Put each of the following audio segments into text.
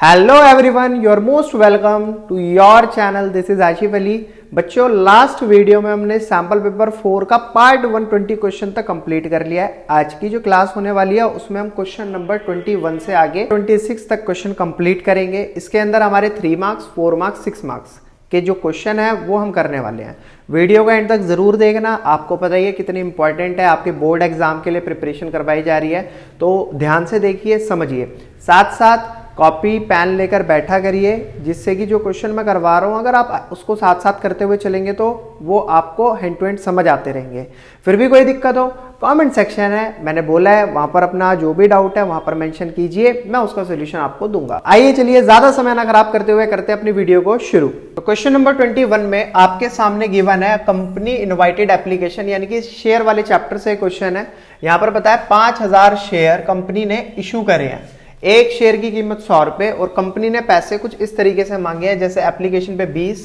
Hello everyone, you are most welcome to your channel. This is Asif Ali. बच्चों, last video में हमने sample paper 4 का part 120 question तक complete कर लिया है। आज की जो क्लास होने वाली है उसमें हम क्वेश्चन नंबर 21 से आगे 26 तक क्वेश्चन कंप्लीट करेंगे। इसके अंदर हमारे 3 मार्क्स, 4 मार्क्स, 6 मार्क्स के जो क्वेश्चन है वो हम करने वाले हैं। वीडियो का एंड तक जरूर देखना। आपको पता ही है कितनी इंपॉर्टेंट है, आपके बोर्ड एग्जाम के लिए प्रिपरेशन करवाई जा रही है, तो ध्यान से देखिए, समझिए। साथ साथ कॉपी पेन लेकर बैठा करिए, जिससे कि जो क्वेश्चन मैं करवा रहा हूं अगर आप उसको साथ साथ करते हुए चलेंगे तो वो आपको हैंड टू हैंड समझ आते रहेंगे। फिर भी कोई दिक्कत हो, कमेंट सेक्शन है, मैंने बोला है वहां पर अपना जो भी डाउट है वहां पर मेंशन कीजिए, मैं उसका सोल्यूशन आपको दूंगा। आइए चलिए, ज्यादा समय ना खराब करते हुए करते अपनी वीडियो को शुरू। तो क्वेश्चन नंबर 21 में आपके सामने गिवन है कंपनी इनवाइटेड एप्लीकेशन, यानी कि शेयर वाले चैप्टर से क्वेश्चन है। यहां पर बताया 5000 शेयर कंपनी ने इशू करे हैं। एक शेयर की कीमत 100 रुपए और कंपनी ने पैसे कुछ इस तरीके से मांगे हैं, जैसे एप्लीकेशन पे 20,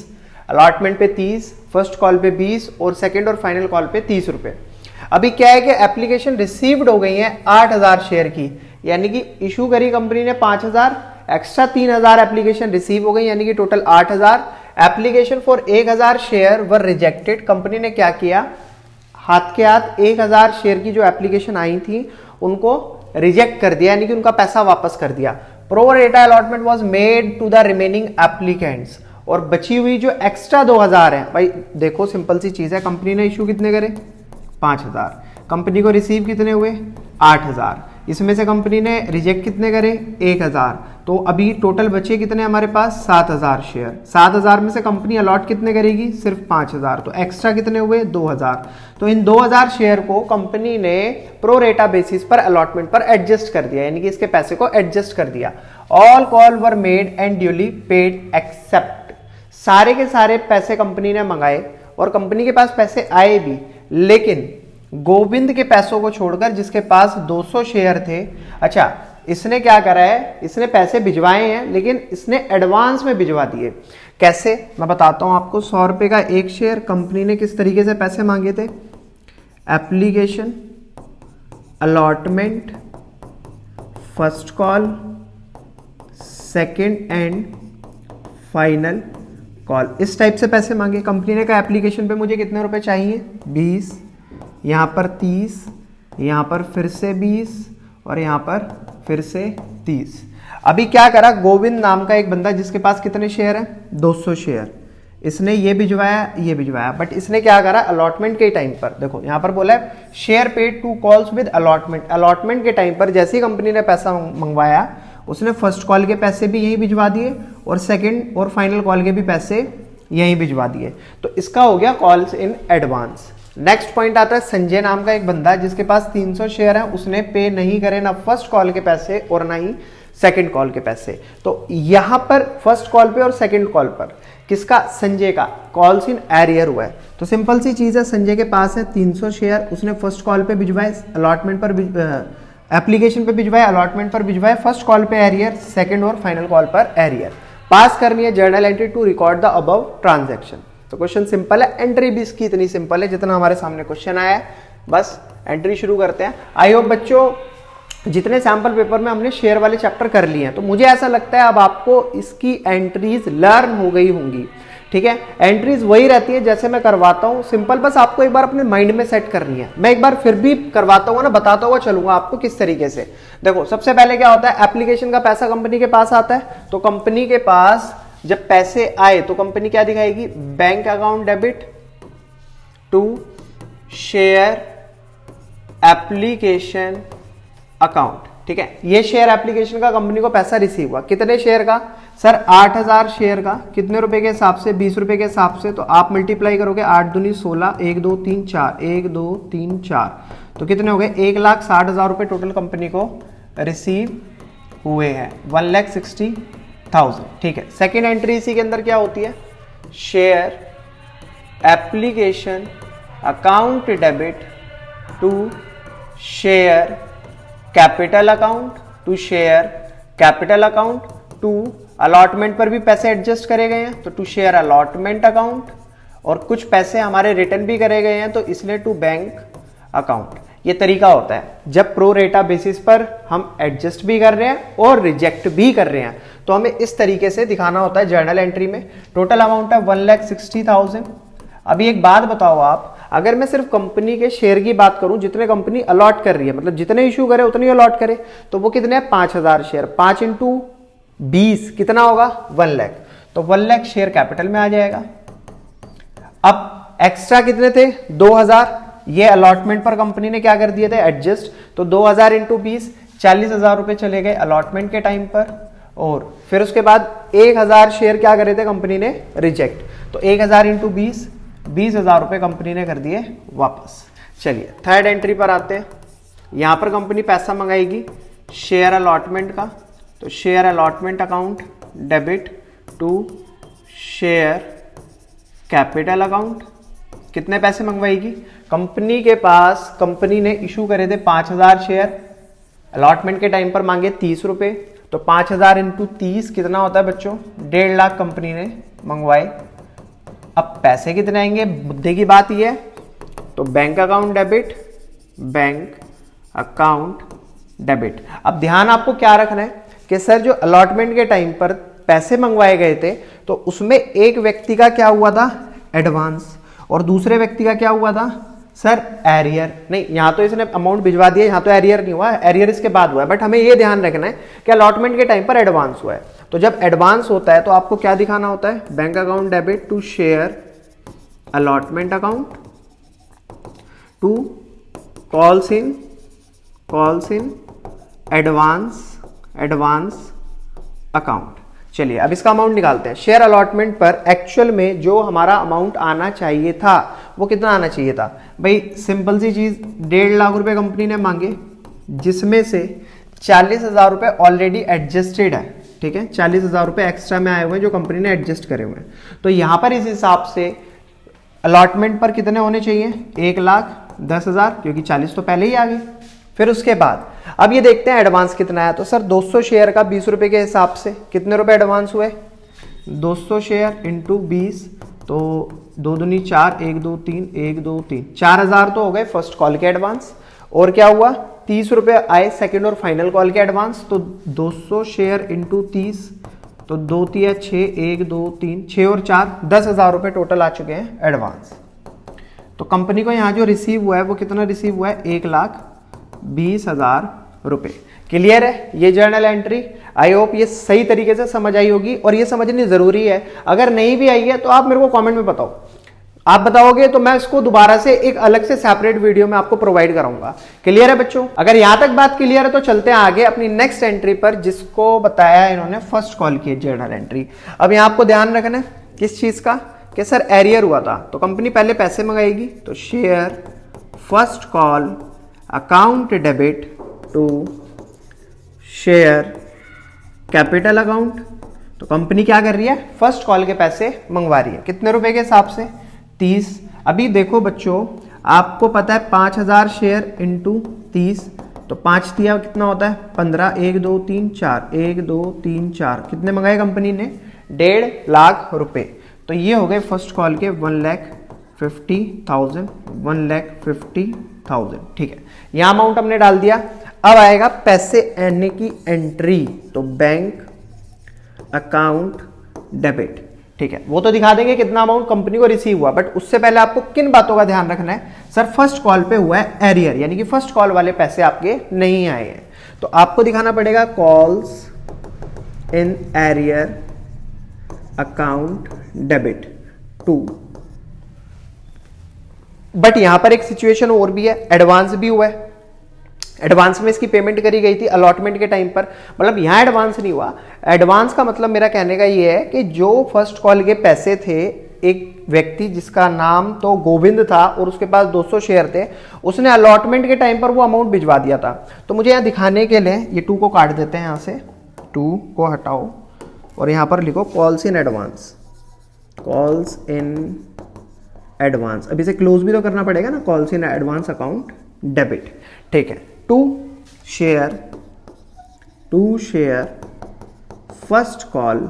अलॉटमेंट पे 30, फर्स्ट कॉल पे 20 और सेकंड और फाइनल कॉल पे 30 रुपए। अभी क्या है कि एप्लीकेशन रिसीव्ड हो गई है 8000 शेयर की, यानी कि इशू करी कंपनी ने 5000, एक्स्ट्रा 3000 एप्लीकेशन रिसीव हो गई, यानी कि total 8000। Application for 1000 share were rejected. Company ने क्या किया, हाथ के हाथ 1000 शेयर की जो एप्लीकेशन आई थी उनको रिजेक्ट कर दिया, यानी कि उनका पैसा वापस कर दिया। Pro rata allotment was made to the remaining applicants. और बची हुई जो एक्स्ट्रा 2000 है, भाई देखो सिंपल सी चीज है, कंपनी ने इशू कितने करे 5000, कंपनी को रिसीव कितने हुए 8000, इसमें से कंपनी ने रिजेक्ट कितने करे 1000, तो अभी टोटल बचे कितने हमारे पास 7000 शेयर। 7000 में से कंपनी अलॉट कितने करेगी, सिर्फ 5000, तो एक्स्ट्रा कितने हुए 2000। तो इन 2000 शेयर को कंपनी ने प्रो रेटा बेसिस पर अलॉटमेंट पर एडजस्ट कर दिया, यानी कि इसके पैसे को एडजस्ट कर दिया। All call were made and duly paid except. सारे के सारे पैसे कंपनी ने मंगाए और कंपनी के पास पैसे आए भी, लेकिन गोविंद के पैसों को छोड़कर जिसके पास 200 शेयर थे, अच्छा इसने क्या करा है, इसने पैसे भिजवाए हैं लेकिन इसने एडवांस में भिजवा दिए। कैसे, मैं बताता हूं आपको। 100 रुपए का एक शेयर, कंपनी ने किस तरीके से पैसे मांगे थे, application, allotment, first call, second and final call, इस टाइप से पैसे मांगे। कंपनी ने कहा एप्लीकेशन पे मुझे कितने रुपए चाहिए 20, यहां पर 30, यहां पर फिर से 20 और यहां पर फिर से 30। अभी क्या करा, गोविंद नाम का एक बंदा जिसके पास कितने शेयर है 200 शेयर, इसने ये भिजवाया, बट इसने क्या करा अलॉटमेंट के टाइम पर, देखो यहां पर बोला है share paid to calls with allotment. Allotment के टाइम पर जैसे ही कंपनी ने पैसा मंगवाया, उसने फर्स्ट कॉल के पैसे भी यही भिजवा दिए और सेकंड और फाइनल कॉल के भी पैसे यही भिजवा दिए। तो इसका हो गया calls in advance. Next point आता है संजय नाम का एक बंदा जिसके पास 300 शेयर है, उसने पे नहीं करे ना फर्स्ट कॉल के पैसे और ना ही सेकंड कॉल के पैसे। तो यहां पर फर्स्ट कॉल पे और सेकंड कॉल पर किसका, संजय का कॉल्स इन एरियर हुआ है। तो सिंपल सी चीज है, संजय के पास है 300 शेयर, उसने फर्स्ट कॉल पे भिजवाए, अलॉटमेंट पर एप्लीकेशन पे भिजवाए, अलॉटमेंट पर भिजवाए, फर्स्ट कॉल पे एरियर, सेकंड और फाइनल कॉल पर एरियर। पास करनी है journal entry to record the above transaction. तो क्वेश्चन सिंपल है, एंट्री भी इसकी इतनी सिंपल है जितना हमारे सामने क्वेश्चन आया है। बस एंट्री शुरू करते हैं। आई होप बच्चों जितने सैंपल पेपर में हमने शेयर वाले चैप्टर कर लिए हैं, तो मुझे ऐसा लगता है अब आपको इसकी एंट्रीज लर्न हो गई होंगी। ठीक है, एंट्रीज वही रहती है जैसे मैं करवाता हूं, सिंपल, बस आपको एक बार अपने माइंड में सेट करनी है। मैं एक बार फिर भी करवाता हुआ ना, बताता हुआ चलूंगा आपको किस तरीके से। देखो सबसे पहले क्या होता है, एप्लीकेशन का पैसा कंपनी के पास आता है, तो कंपनी के पास जब पैसे आए तो कंपनी क्या दिखाएगी, bank account debit to share application account. ठीक है, ये शेयर एप्लीकेशन का कंपनी को पैसा रिसीव हुआ, कितने शेयर का सर 8000 शेयर का, कितने रुपए के हिसाब से 20 रुपए के हिसाब से, तो आप मल्टीप्लाई करोगे 8 दूनी 16, 1 2 3 4, 1 2 3 4, तो कितने हो गए 1,60,000 रुपए टोटल कंपनी को रिसीव हुए हैं, 1,60,000। ठीक है, सेकेंड एंट्री इसी के अंदर क्या होती है, share application account debit to share capital account, to share capital account, to allotment पर भी पैसे एडजस्ट करे गए हैं तो टू शेयर अलॉटमेंट अकाउंट, और कुछ पैसे हमारे रिटर्न भी करे गए हैं तो इसलिए टू बैंक अकाउंट। ये तरीका होता है जब प्रो रेटा बेसिस पर हम एडजस्ट भी कर रहे हैं और रिजेक्ट भी कर रहे हैं। तो हमें इस तरीके से दिखाना होता है जर्नल एंट्री में। टोटल अमाउंट है 1,60,000। अभी एक बात बताओ आप, अगर मैं सिर्फ कंपनी के शेयर की बात करूं, जितने कंपनी अलॉट कर रही है, मतलब जितने इशू करे उतने अलॉट करे, तो वो कितने हैं 5,000 शेयर। 5 इंटू 20 कितना होगा 1 लाख। तो 1 लाख शेयर कैपिटल में आ जाएगा। अब एक्स्ट्रा कितने थे 2,000, ये अलॉटमेंट पर कंपनी ने क्या कर दिए थे एडजस्ट। तो 2,000 इंटू 20 40,000 रुपए चले गए अलॉटमेंट के टाइम पर। और फिर उसके बाद 1,000 शेयर क्या करे थे कंपनी ने रिजेक्ट। तो 1,000 इंटू 20 20,000 रुपए कंपनी ने कर दिए वापस। चलिए थर्ड एंट्री पर आते हैं। यहां पर कंपनी पैसा मंगाएगी शेयर अलॉटमेंट का। तो share allotment account debit to share capital account. कितने पैसे मंगवाएगी कंपनी के पास, कंपनी ने इशू करे थे 5,000 शेयर, अलॉटमेंट के टाइम पर मांगे 30 रुपए। तो 5,000 इंटू 30 कितना होता है बच्चों 1.5 लाख कंपनी ने मंगवाए। अब पैसे कितने आएंगे, मुद्दे की बात यह है। तो bank account debit, bank account debit. अब ध्यान आपको क्या रखना है कि सर जो अलॉटमेंट के टाइम पर पैसे मंगवाए गए थे तो उसमें एक व्यक्ति का क्या हुआ था एडवांस, और दूसरे व्यक्ति का क्या हुआ था सर एरियर। नहीं, यहां तो इसने अमाउंट भिजवा दिया, यहां तो एरियर नहीं हुआ, एरियर इसके बाद हुआ है। बट हमें यह ध्यान रखना है कि अलॉटमेंट के टाइम पर एडवांस हुआ है। तो जब एडवांस होता है तो आपको क्या दिखाना होता है bank account debit to share allotment account to calls in advance account. चलिए अब इसका अमाउंट निकालते हैं। शेयर अलॉटमेंट पर एक्चुअल में जो हमारा अमाउंट आना चाहिए था वो कितना आना चाहिए था भाई, सिंपल सी चीज 1.5 लाख रुपए कंपनी ने मांगे, जिसमें से 40,000 रुपए ऑलरेडी एडजस्टेड है। ठीक है, 40,000 रुपए एक्स्ट्रा में आए हुए हैं जो कंपनी ने एडजस्ट करे हुए हैं। तो यहां पर इस हिसाब से अलॉटमेंट पर कितने होने चाहिए 1,10,000, क्योंकि 40 तो पहले ही आ गए। फिर उसके बाद अब ये देखते हैं एडवांस कितना है। तो सर 200 शेयर का 20 रुपए के हिसाब से कितने रुपए एडवांस हुए 200 शेयर इंटू 20, तो 2 दूनी 4, 1 2 3 1 2 3 4,000 तो हो गए फर्स्ट कॉल के एडवांस। और क्या हुआ 30 रुपए आए सेकंड और फाइनल कॉल के एडवांस। तो 200 शेयर इंटू 30, तो 2 3 6 1 2 3 6 और 4 10,000 रुपए टोटल आ चुके हैं एडवांस। तो कंपनी को यहां जो रिसीव हुआ है वो कितना रिसीव हुआ है 1,20,000 रुपए। क्लियर है ये जर्नल एंट्री। आई होप ये सही तरीके से समझ आई होगी, और ये समझनी जरूरी है। अगर नहीं भी आई है तो आप मेरे को कमेंट में बताओ, आप बताओगे तो मैं इसको दोबारा से एक अलग से सेपरेट वीडियो में आपको प्रोवाइड कराऊंगा। क्लियर है बच्चों, अगर यहां तक बात क्लियर है तो चलते हैं आगे अपनी नेक्स्ट एंट्री पर, जिसको बताया है इन्होंने फर्स्ट कॉल की जर्नल एंट्री। अब यहां आपको ध्यान रखना है किस चीज का कि सर एरियर हुआ था, तो कंपनी पहले पैसे मंगाएगी। तो share first call account debit to share capital account. तो कंपनी क्या कर रही है फर्स्ट कॉल के पैसे मंगवा रही है, कितने रुपए के हिसाब से 30। अभी देखो बच्चों आपको पता है 5,000 शेयर इंटू 30, तो 5 दिया कितना होता है 15, 1 2 3 4 1 2 3 4 कितने मंगाए कंपनी ने 1.5 लाख रुपए। तो ये हो गए फर्स्ट कॉल के 1,50,000 1,50,000। ठीक है, यहां अमाउंट हमने डाल दिया। अब आएगा पैसे आने की एंट्री, तो बैंक अकाउंट डेबिट। ठीक है, वो तो दिखा देंगे कितना अमाउंट कंपनी को रिसीव हुआ, बट उससे पहले आपको किन बातों का ध्यान रखना है सर फर्स्ट कॉल पे हुआ है एरियर, यानी कि फर्स्ट कॉल वाले पैसे आपके नहीं आए हैं। तो आपको दिखाना पड़ेगा calls in arrear account debit to. But यहां पर एक सिचुएशन और भी है, एडवांस भी हुआ है। एडवांस में इसकी पेमेंट करी गई थी अलॉटमेंट के टाइम पर, मतलब यहां एडवांस नहीं हुआ। एडवांस का मतलब मेरा कहने का ये है कि जो फर्स्ट कॉल के पैसे थे, एक व्यक्ति जिसका नाम तो गोविंद था और उसके पास 200 शेयर थे, उसने अलॉटमेंट के टाइम पर वो अमाउंट भिजवा दिया था। तो मुझे यहां दिखाने के लिए ये 2 को काट देते हैं, यहां से 2 को हटाओ और यहां पर लिखो calls in advance, calls in advance. अब इसे क्लोज भी तो करना पड़ेगा ना, calls in advance account debit. ठीक है, to share first call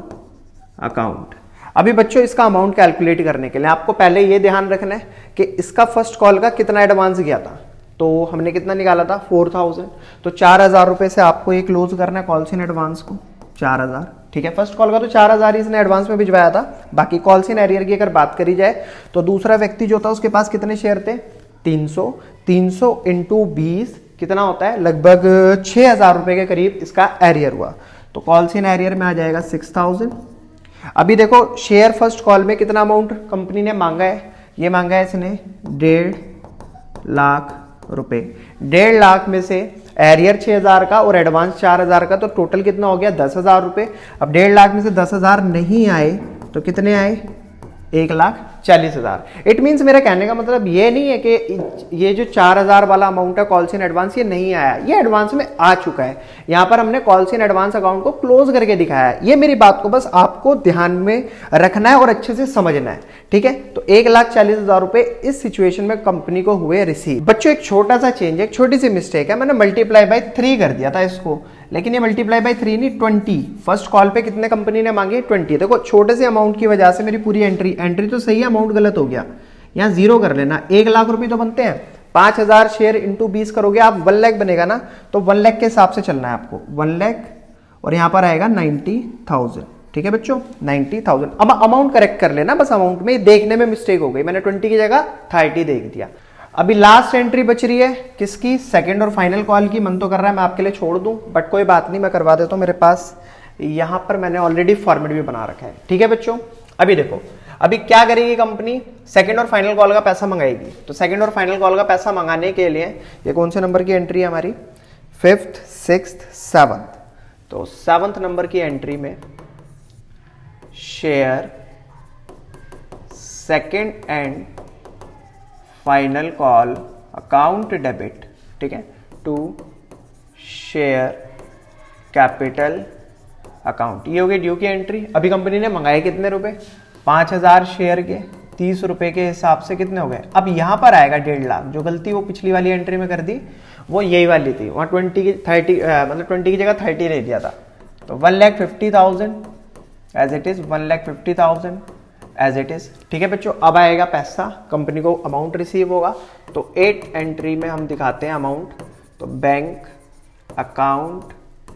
account. अभी बच्चों इसका अमाउंट कैलकुलेट करने के लिए आपको पहले ये ध्यान रखना है कि इसका फर्स्ट कॉल का कितना एडवांस गया था। तो हमने कितना निकाला था 4,000, तो 4,000 रुपए से आपको ये क्लोज करना है कॉल्स इन एडवांस को 4,000। ठीक है। फर्स्ट कॉल का तो 4000 ही इसने एडवांस में भिजवाया था। बाकी कॉल्स इन एरियर की अगर बात करी जाए तो दूसरा व्यक्ति जो था उसके पास कितने शेयर थे, 300। 300 इंटू 20 कितना होता है, लगभग 6000 रुपए के करीब इसका एरियर हुआ। तो कॉल्स इन एरियर में आ जाएगा 6000। अभी देखो शेयर फर्स्ट कॉल में कितना अमाउंट कंपनी ने मांगा है, ये मांगा है इसने 1.5 लाख रुपए। 1.5 लाख में से एरियर 6000 का और एडवांस 4000 का, तो टोटल कितना हो गया 10,000 रुपए। अब 1.5 लाख में से 10,000 नहीं आए तो कितने आए, 1,40,000। इट मीन्स मेरा कहने का मतलब ये नहीं है कि ये जो 4000 वाला अमाउंट है कॉल्स इन एडवांस ये नहीं आया, ये एडवांस में आ चुका है। यहां पर हमने कॉल्स इन एडवांस अकाउंट को क्लोज करके दिखाया है। ये मेरी बात को बस आपको ध्यान में रखना है और अच्छे से समझना है, ठीक है। तो 1,40,000 रुपए इस सिचुएशन में कंपनी को हुए रिसीव। बच्चों एक छोटा सा चेंज है, एक छोटी सी मिस्टेक है, मैंने मल्टीप्लाई बाय 3 कर दिया था इसको, लेकिन ये मल्टीप्लाई बाय 3 नहीं 20। फर्स्ट कॉल पे कितने कंपनी ने मांगे, 20। देखो छोटे से अमाउंट की वजह से मेरी पूरी एंट्री तो सही है, अमाउंट गलत हो गया। यहां 0 कर लेना। 1 लाख रुपए तो बनते हैं, 5000 शेयर इंटू 20 करोगे आप 1 लाख बनेगा ना, तो 1 लाख के हिसाब से चलना है आपको, 1 लाख और यहां पर आएगा 90,000। ठीक है बच्चों, 90,000। अब अमाउंट करेक्ट कर लेना, बस अमाउंट में देखने में मिस्टेक हो गई, मैंने 20 की जगह 30 देख दिया। अभी लास्ट एंट्री बच रही है किसकी, सेकंड और फाइनल कॉल की। मन तो कर रहा है मैं आपके लिए छोड़ दूं, बट कोई बात नहीं, मैं करवा देता हूं। मेरे पास यहां पर मैंने ऑलरेडी फॉर्मेट भी बना रखा है, ठीक है बच्चों। अभी देखो, अभी क्या करेगी कंपनी, सेकंड और फाइनल कॉल का पैसा मंगाएगी। तो सेकंड और फाइनल कॉल का पैसा मंगाने के लिए ये कौन से नंबर की एंट्री है हमारी, 5th 6th 7th। तो 7th नंबर की एंट्री में share second and final call account debit, ठीक है, टू शेयर कैपिटल अकाउंट। ये हो गई ड्यू की एंट्री। अभी कंपनी ने मंगाए कितने रुपए, 5000 शेयर के 30 रुपए के हिसाब से कितने हो गए। अब यहां पर आएगा 1.5 लाख। जो गलती वो पिछली वाली एंट्री में कर दी वो यही वाली थी, वहां 20 की 30 मतलब 20 की जगह 30 ले दिया था। तो 1,50,000 as it is, 1,50,000 as it is, ठीक है बच्चों। अब आएगा पैसा, कंपनी को अमाउंट रिसीव होगा। तो 8 एंट्री में हम दिखाते हैं अमाउंट, तो बैंक अकाउंट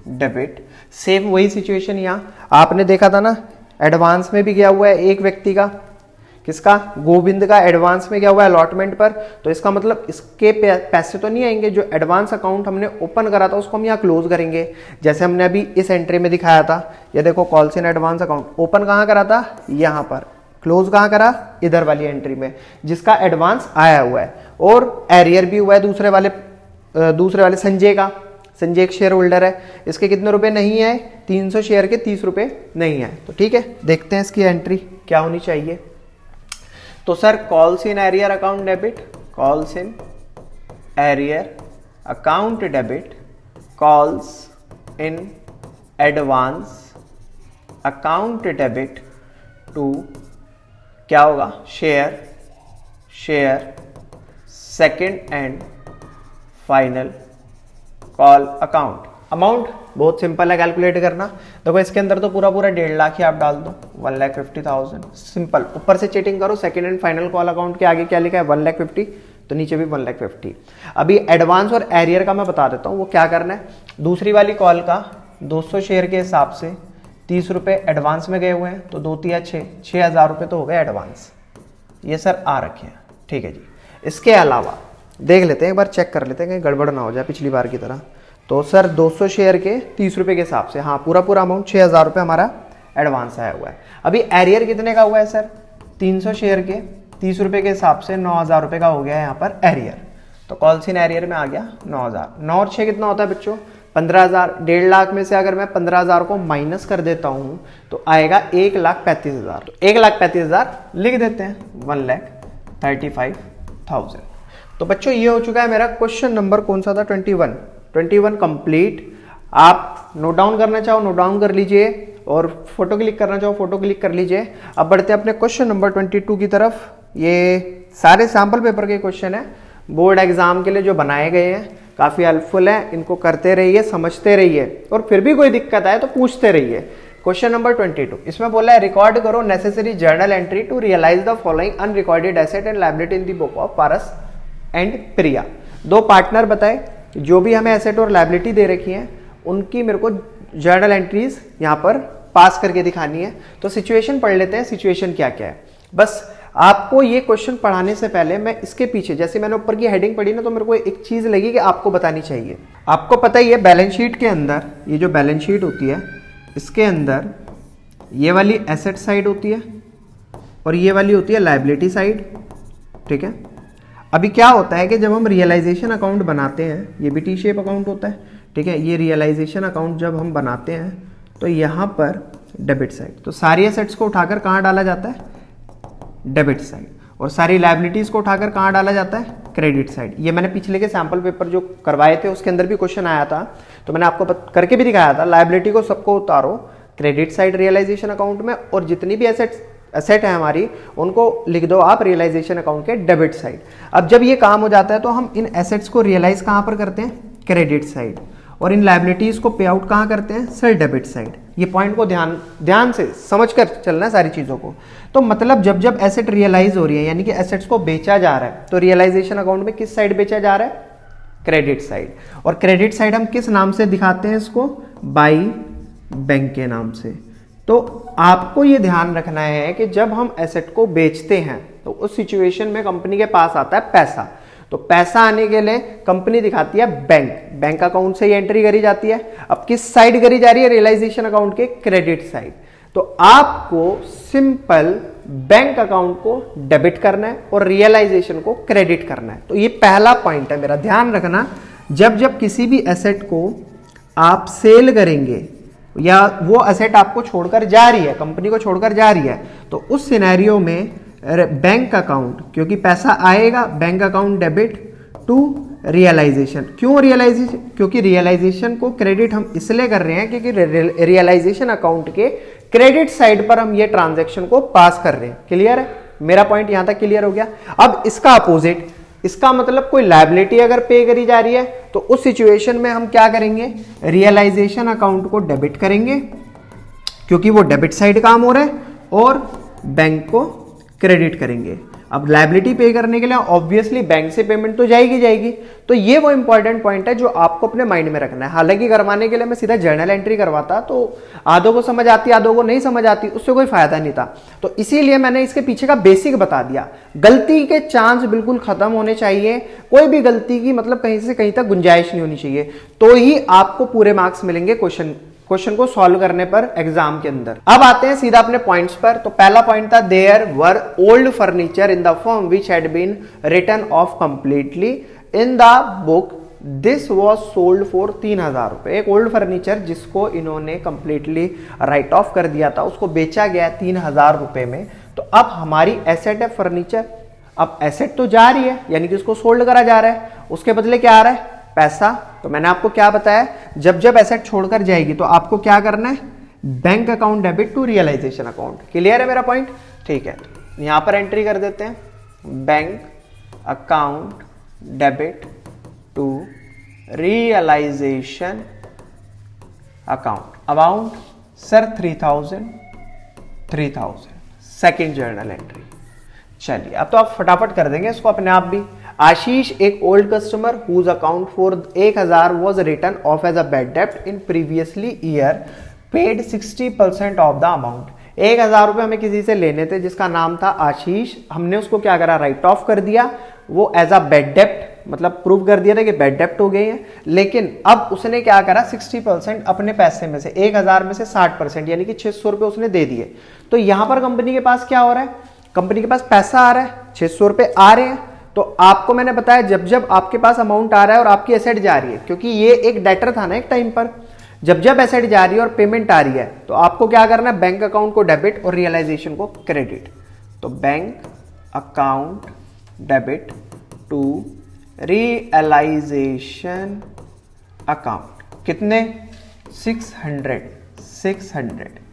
डेबिट। सेम वही सिचुएशन यहां आपने देखा था ना, एडवांस में भी गया हुआ है एक व्यक्ति का, किसका, गोविंद का एडवांस में गया हुआ है अलॉटमेंट पर। तो इसका मतलब इसके पैसे तो नहीं आएंगे, जो एडवांस अकाउंट हमने ओपन करा था उसको हम यहाँ क्लोज करेंगे। जैसे हमने अभी इस एंट्री में दिखाया था, ये देखो calls in advance account open कहाँ करा था, यहाँ पर। क्लोज कहाँ करा, इधर वाली एंट्री में जिसका एडवांस आया हुआ है। और एरियर भी हुआ है दूसरे वाले संजय का। संजय एक शेयर होल्डर है, इसके कितने रुपए नहीं आए, 300 शेयर के 30 रुपए नहीं आए। तो ठीक है, देखते हैं इसकी एंट्री क्या होनी चाहिए। तो sir calls in arrear account debit, calls in arrear account debit, calls in advance account debit to क्या होगा, share second and final call account. Amount बहुत सिंपल है कैलकुलेट करना। देखो इसके अंदर तो पूरा 1.5 लाख ही आप डाल दो, 1,50,000 सिंपल। ऊपर से चीटिंग करो, second and final call account के आगे क्या लिखा है, 1,50,000, तो नीचे भी 1,50,000। अभी एडवांस और एरियर का मैं बता देता हूँ वो क्या करना है। दूसरी वाली कॉल का 200 शेयर के हिसाब से 30 रुपए एडवांस में गए हुए हैं, तो 2 तिया 6,000 रुपए तो हो गए एडवांस। ये सर आ रखे हैं, ठीक है जी। इसके अलावा देख लेते हैं, एक बार चेक कर लेते हैं कहीं गड़बड़ ना हो जाए पिछली बार की तरह। तो सर 200 शेयर के 30 रुपए के हिसाब से, हाँ पूरा अमाउंट 6,000 रुपए हमारा एडवांस आया हुआ है। अभी एरियर कितने का हुआ है सर, 300 शेयर के 30 रुपए के हिसाब से 9,000 रुपए का हो गया है यहाँ पर एरियर। तो कॉल्स इन एरियर में आ गया 9,000। 9 और 6 कितना होता है बच्चों, 15,000। 1.5 लाख में से अगर मैं 15,000 को माइनस कर देता हूं तो आएगा 1,35,000। तो 1,35,000 लिख देते हैं, 1,35,000। तो बच्चों ये हो चुका है मेरा क्वेश्चन नंबर कौन सा था, 21 कंप्लीट। आप नोट डाउन करना चाहो नोट डाउन कर लीजिए, और फोटो क्लिक करना चाहो फोटो क्लिक कर लीजिए। अब बढ़ते हैं अपने क्वेश्चन नंबर 22 की तरफ। ये सारे सैंपल पेपर के क्वेश्चन है बोर्ड एग्जाम के लिए जो बनाए गए हैं, काफी हेल्पफुल है। इनको करते रहिए, समझते रहिए, और फिर भी कोई दिक्कत आए तो पूछते रहिए। क्वेश्चन नंबर 22, इसमें बोला है रिकॉर्ड करो necessary journal entry to realise the following unrecorded asset and liability in the book of Paras and Priya. 2 partner बताए, जो भी हमें एसेट और लायबिलिटी दे रखी हैं उनकी मेरे को जर्नल एंट्रीज यहाँ पर पास करके दिखानी है। तो सिचुएशन पढ़ लेते हैं, सिचुएशन क्या क्या है। बस आपको ये क्वेश्चन पढ़ाने से पहले मैं इसके पीछे, जैसे मैंने ऊपर की हेडिंग पढ़ी ना, तो मेरे को एक चीज लगी कि आपको बतानी चाहिए। आपको पता ही है बैलेंस शीट के अंदर, ये जो बैलेंस शीट होती है इसके अंदर ये वाली एसेट साइड होती है और ये वाली होती है लायबिलिटी साइड, ठीक है। अभी क्या होता है कि जब हम रियलाइजेशन अकाउंट बनाते हैं, ये भी टी शेप अकाउंट होता है, ठीक है। ये रियलाइजेशन अकाउंट जब हम बनाते हैं तो यहाँ पर डेबिट साइड, तो सारी एसेट्स को उठाकर कहाँ डाला जाता है, डेबिट साइड, और सारी लायबिलिटीज को उठाकर कहाँ डाला जाता है, क्रेडिट साइड। ये मैंने पिछले के सैंपल पेपर जो करवाए थे उसके अंदर भी क्वेश्चन आया था, तो मैंने आपको करके भी दिखाया था। लायबिलिटी को सबको उतारो क्रेडिट साइड रियलाइजेशन अकाउंट में, और जितनी भी एसेट है हमारी उनको लिख दो आप रियलाइजेशन अकाउंट के डेबिट साइड। अब जब ये काम हो जाता है तो हम इन एसेट्स को रियलाइज कहाँ पर करते हैं, क्रेडिट साइड, और इन लायबिलिटीज को पे आउट कहाँ करते हैं, सर डेबिट साइड। ये पॉइंट को ध्यान से समझ कर चलना है सारी चीजों को। तो मतलब जब जब एसेट रियलाइज हो रही है, यानी कि एसेट्स को बेचा जा रहा है, तो रियलाइजेशन अकाउंट में किस साइड बेचा जा रहा है, क्रेडिट साइड। और क्रेडिट साइड हम किस नाम से दिखाते हैं इसको, बाई बैंक के नाम से। तो आपको ये ध्यान रखना है कि जब हम एसेट को बेचते हैं तो उस सिचुएशन में कंपनी के पास आता है पैसा, तो पैसा आने के लिए कंपनी दिखाती है बैंक अकाउंट से ही एंट्री करी जाती है। अब किस साइड करी जा रही है, रियलाइजेशन अकाउंट के क्रेडिट साइड। तो आपको सिंपल बैंक अकाउंट को डेबिट करना है और रियलाइजेशन को क्रेडिट करना है। तो ये पहला पॉइंट है मेरा, ध्यान रखना। जब जब किसी भी एसेट को आप सेल करेंगे या वो एसेट आपको छोड़कर जा रही है, कंपनी को छोड़कर जा रही है, तो उस सिनेरियो में बैंक अकाउंट, क्योंकि पैसा आएगा, bank account debit to realisation. क्यों रियलाइजेशन, क्योंकि रियलाइजेशन को क्रेडिट हम इसलिए कर रहे हैं क्योंकि रियलाइजेशन अकाउंट के क्रेडिट साइड पर हम ये ट्रांजैक्शन को पास कर रहे हैं। क्लियर है, मेरा पॉइंट यहां तक क्लियर हो गया। अब इसका अपोजिट, इसका मतलब कोई लायबिलिटी अगर पे करी जा रही है तो उस सिचुएशन में हम क्या करेंगे, रियलाइजेशन अकाउंट को डेबिट करेंगे क्योंकि वो डेबिट साइड काम हो रहा है, और बैंक को क्रेडिट करेंगे। अब लायबिलिटी पे करने के लिए ऑब्वियसली बैंक से पेमेंट तो जाएगी। तो ये वो इंपॉर्टेंट पॉइंट है जो आपको अपने माइंड में रखना है। हालांकि करवाने के लिए मैं सीधा जर्नल एंट्री करवाता तो आधों को समझ आती, आधों को नहीं समझ आती, उससे कोई फायदा नहीं था। तो इसीलिए मैंने इसके पीछे का बेसिक बता दिया। गलती के चांस बिल्कुल खत्म होने चाहिए, कोई भी गलती की मतलब कहीं से कहीं तक गुंजाइश नहीं होनी चाहिए, तो ही आपको पूरे मार्क्स मिलेंगे क्वेश्चन को सॉल्व करने पर एग्जाम के अंदर। अब आते हैं सीधा अपने पॉइंट्स पर। तो पहला पॉइंट था, there were old furniture in the firm which had been written off completely in the book, this was sold for 3,000 रुपए। एक ओल्ड फर्नीचर जिसको इन्होंने कंप्लीटली राइट ऑफ कर दिया था, उसको बेचा गया 3,000 रुपए में। तो अब हमारी एसेट है फर्नीचर, अब एसेट तो जा रही है, यानी कि उसको सोल्ड करा जा रहा है, उसके बदले क्या आ रहा है, पैसा। तो मैंने आपको क्या बताया, जब जब एसेट छोड़कर जाएगी तो आपको क्या करना है, bank account debit to realisation account. Clear है मेरा पॉइंट, ठीक है। यहां पर एंट्री कर देते हैं, bank account debit to realisation account. Amount sir 3,000 second journal entry. चलिए अब तो आप फटाफट कर देंगे इसको अपने आप भी। आशीष, एक old customer whose account for 1,000 was written off as a bad डेप्ट in previously year, paid 60% of the amount. 1,000 रुपए हमें किसी से लेने थे जिसका नाम था आशीष, हमने उसको क्या करा, राइट ऑफ कर दिया, वो एज अ बैड डेप्ट मतलब प्रूव कर दिया था कि बैड डेप्ट हो गई है। लेकिन अब उसने क्या करा, 60% अपने पैसे में से, 1,000 में से 60% यानी कि 600 रुपए उसने दे दिए। तो यहां पर कंपनी के पास क्या हो रहा है, कंपनी के पास पैसा आ रहा है, 600 रुपए आ रहे हैं। तो आपको मैंने बताया जब जब आपके पास अमाउंट आ रहा है और आपकी एसेट जा रही है, क्योंकि ये एक डेटर था ना एक टाइम पर, जब जब एसेट जा रही है और पेमेंट आ रही है तो आपको क्या करना है, बैंक अकाउंट को डेबिट और रियलाइजेशन को क्रेडिट। तो bank account debit to realisation account, कितने, 600।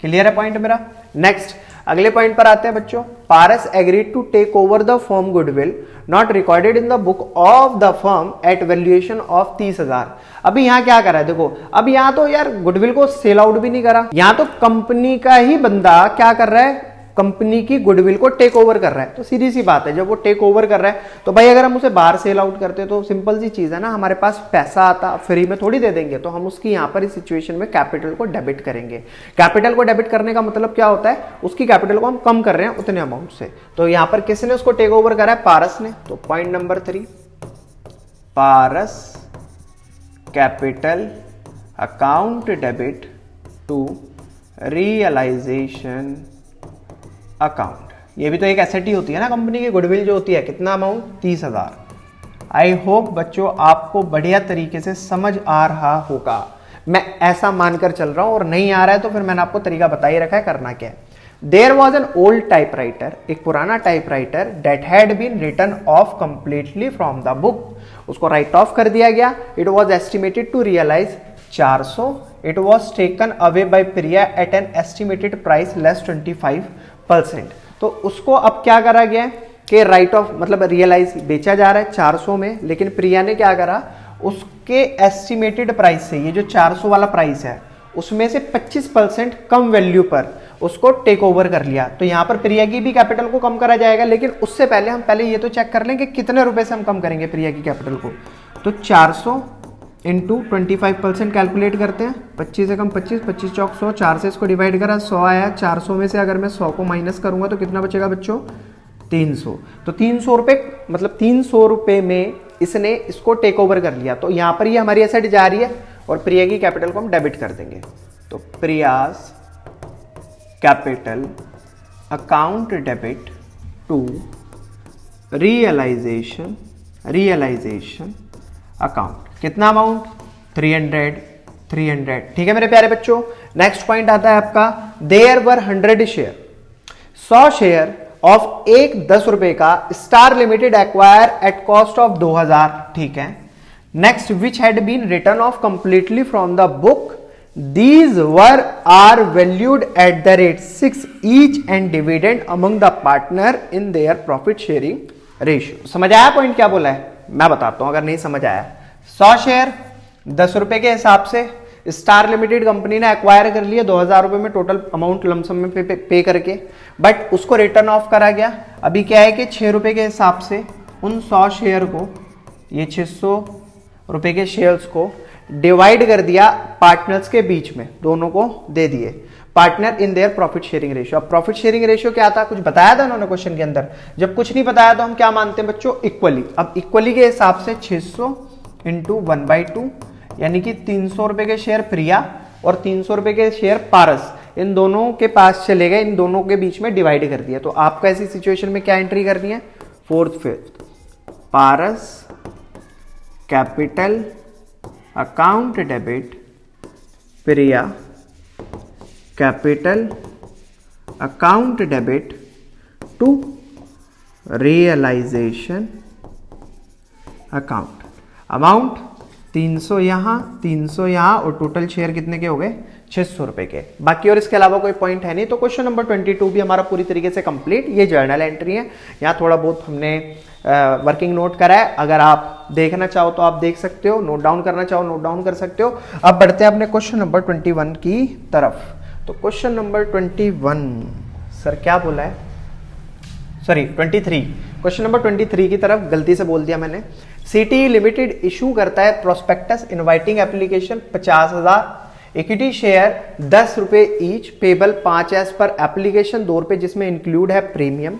क्लियर है पॉइंट मेरा। नेक्स्ट अगले पॉइंट पर आते हैं बच्चों। Paras agreed to take over the firm goodwill not recorded in the book of the firm at valuation of 30,000। अभी यहां क्या करा है, देखो अब यहां तो यार गुडविल को सेल आउट भी नहीं करा, यहां तो कंपनी का ही बंदा क्या कर रहा है, कंपनी की गुडविल को टेक ओवर कर रहा है। तो सीधी सी बात है, जब वो टेक ओवर कर रहा है तो भाई अगर हम उसे बाहर सेल आउट करते तो सिंपल सी चीज है ना, हमारे पास पैसा आता, फ्री में थोड़ी दे देंगे, तो हम उसकी यहाँ पर इस सिचुएशन में कैपिटल को डेबिट करेंगे। कैपिटल को डेबिट करने का मतलब क्या होता है, उसकी कैपिटल को हम कम कर रहे हैं उतने अमाउंट से। तो यहाँ पर किसने उसको टेक ओवर करा है, पारस ने। तो point number 3, Paras capital account debit to realisation account. ये भी तो एक एसेट ही होती है ना कंपनी की, गुडविल जो होती है, कितना अमाउंट, 30,000। आई होप बच्चों आपको बढ़िया तरीके से समझ आ रहा होगा, मैं ऐसा मानकर चल रहा हूं, और नहीं आ रहा है तो फिर मैंने आपको तरीका बता ही रखा है करना क्या है। There was an old typewriter, एक पुराना typewriter, that had been written off completely from the book, उसको राइट ऑफ कर दिया गया। It was estimated to realise 400। It was taken away by Priya at an estimated price less 25%। तो उसको अब क्या करा गया कि राइट ऑफ मतलब रियलाइज बेचा जा रहा है 400 में, लेकिन प्रिया ने क्या करा, उसके एस्टिमेटेड प्राइस से, ये जो 400 वाला प्राइस है उसमें से 25% कम वैल्यू पर उसको टेक ओवर कर लिया। तो यहां पर प्रिया की भी कैपिटल को कम करा जाएगा, लेकिन उससे पहले हम ये तो चेक कर लें कि कितने रुपए से हम कम करेंगे प्रिया की कैपिटल को। तो 400 इंटू 25% कैलकुलेट करते हैं, 25 से कम 25, 25 चौक 100, 4 से इसको डिवाइड करा, 100 आया। 400 में से अगर मैं 100 को माइनस करूंगा तो कितना बचेगा बच्चों, 300। तो 300 रुपए, मतलब 300 रुपए में इसने इसको टेक ओवर कर लिया। तो यहां पर ये हमारी एसेट जा रही है और प्रिया की कैपिटल को हम डेबिट कर देंगे। तो Priya's capital account debit to realisation account, कितना अमाउंट, 300। ठीक है मेरे प्यारे बच्चों। नेक्स्ट पॉइंट आता है आपका, there were 100 share, 100 share of एक 10 रुपए का Star Limited acquire at cost of 2000। ठीक है। Next, which had been written off completely from the book, these were are valued at the rate 6 each and डिविडेंड among the partner in their profit sharing ratio. समझ आया point क्या बोला है, मैं बताता हूं अगर नहीं समझ आया। 100 शेयर 10 रुपए के हिसाब से स्टार लिमिटेड कंपनी ने एक्वायर कर लिया 2000 रुपए में, टोटल अमाउंट लमसम में पे करके, बट उसको रिटर्न ऑफ करा गया। अभी क्या है कि 6 रुपए के हिसाब से उन 100 शेयर को, ये 600 रुपए के शेयर्स को डिवाइड कर दिया पार्टनर्स के बीच में, दोनों को दे दिए, partner in their profit sharing ratio. अब प्रॉफिट शेयरिंग रेशियो क्या था, कुछ बताया था उन्होंने क्वेश्चन के अंदर। जब कुछ नहीं बताया तो हम क्या मानते हैं बच्चों, इक्वली। अब इक्वली के हिसाब से 600 इंटू 1/2, यानी कि 300 रुपए के शेयर प्रिया और 300 रुपए के शेयर पारस, इन दोनों के पास चले गए, इन दोनों के बीच में डिवाइड कर दिया। तो आपको ऐसी सिचुएशन में क्या एंट्री करनी है, 4th 5th, Paras capital account debit Priya capital account debit to realisation account. Amount 300 यहां, 300 यहां, और टोटल शेयर कितने के हो गए, 600 रुपए के। बाकी और इसके अलावा कोई पॉइंट है नहीं। तो क्वेश्चन नंबर 22 भी हमारा पूरी तरीके से कंप्लीट। ये जर्नल एंट्री है, यहाँ थोड़ा बहुत हमने वर्किंग नोट करा है। अगर आप देखना चाहो तो आप देख सकते हो, नोट डाउन करना चाहो नोट डाउन कर सकते हो। अब बढ़ते हैं अपने क्वेश्चन नंबर 21 की तरफ। तो क्वेश्चन नंबर 21 सर क्या बोला है, सॉरी 23, क्वेश्चन नंबर 23 की तरफ गलती से बोल दिया मैंने। सिटी लिमिटेड इशू करता है prospectus inviting application 50,000, equity share 10 रुपए ईच, पेबल 5 एस पर एप्लीकेशन 2 रुपए जिसमें इंक्लूड है प्रीमियम,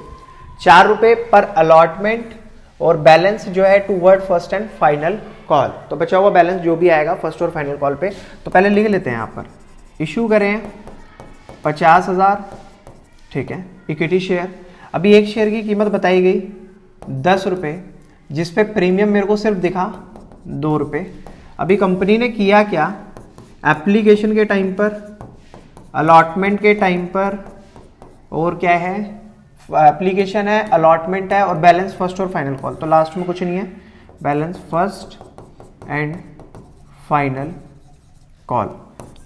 4 रुपए पर अलॉटमेंट, और बैलेंस जो है toward first and final call. तो बचा हुआ बैलेंस जो भी आएगा फर्स्ट और फाइनल कॉल पे। तो पहले लिख लेते हैं, यहाँ पर इशू करें 50,000, ठीक है, इक्विटी शेयर। अभी एक शेयर की कीमत बताई गई 10 रुपए, जिसपे प्रीमियम मेरे को सिर्फ दिखा 2 रुपए। अभी कंपनी ने किया क्या, एप्लीकेशन के टाइम पर, अलॉटमेंट के टाइम पर, और क्या है, एप्लीकेशन है, अलॉटमेंट है, और बैलेंस फर्स्ट और फाइनल कॉल। तो लास्ट में कुछ नहीं है, balance first and final call.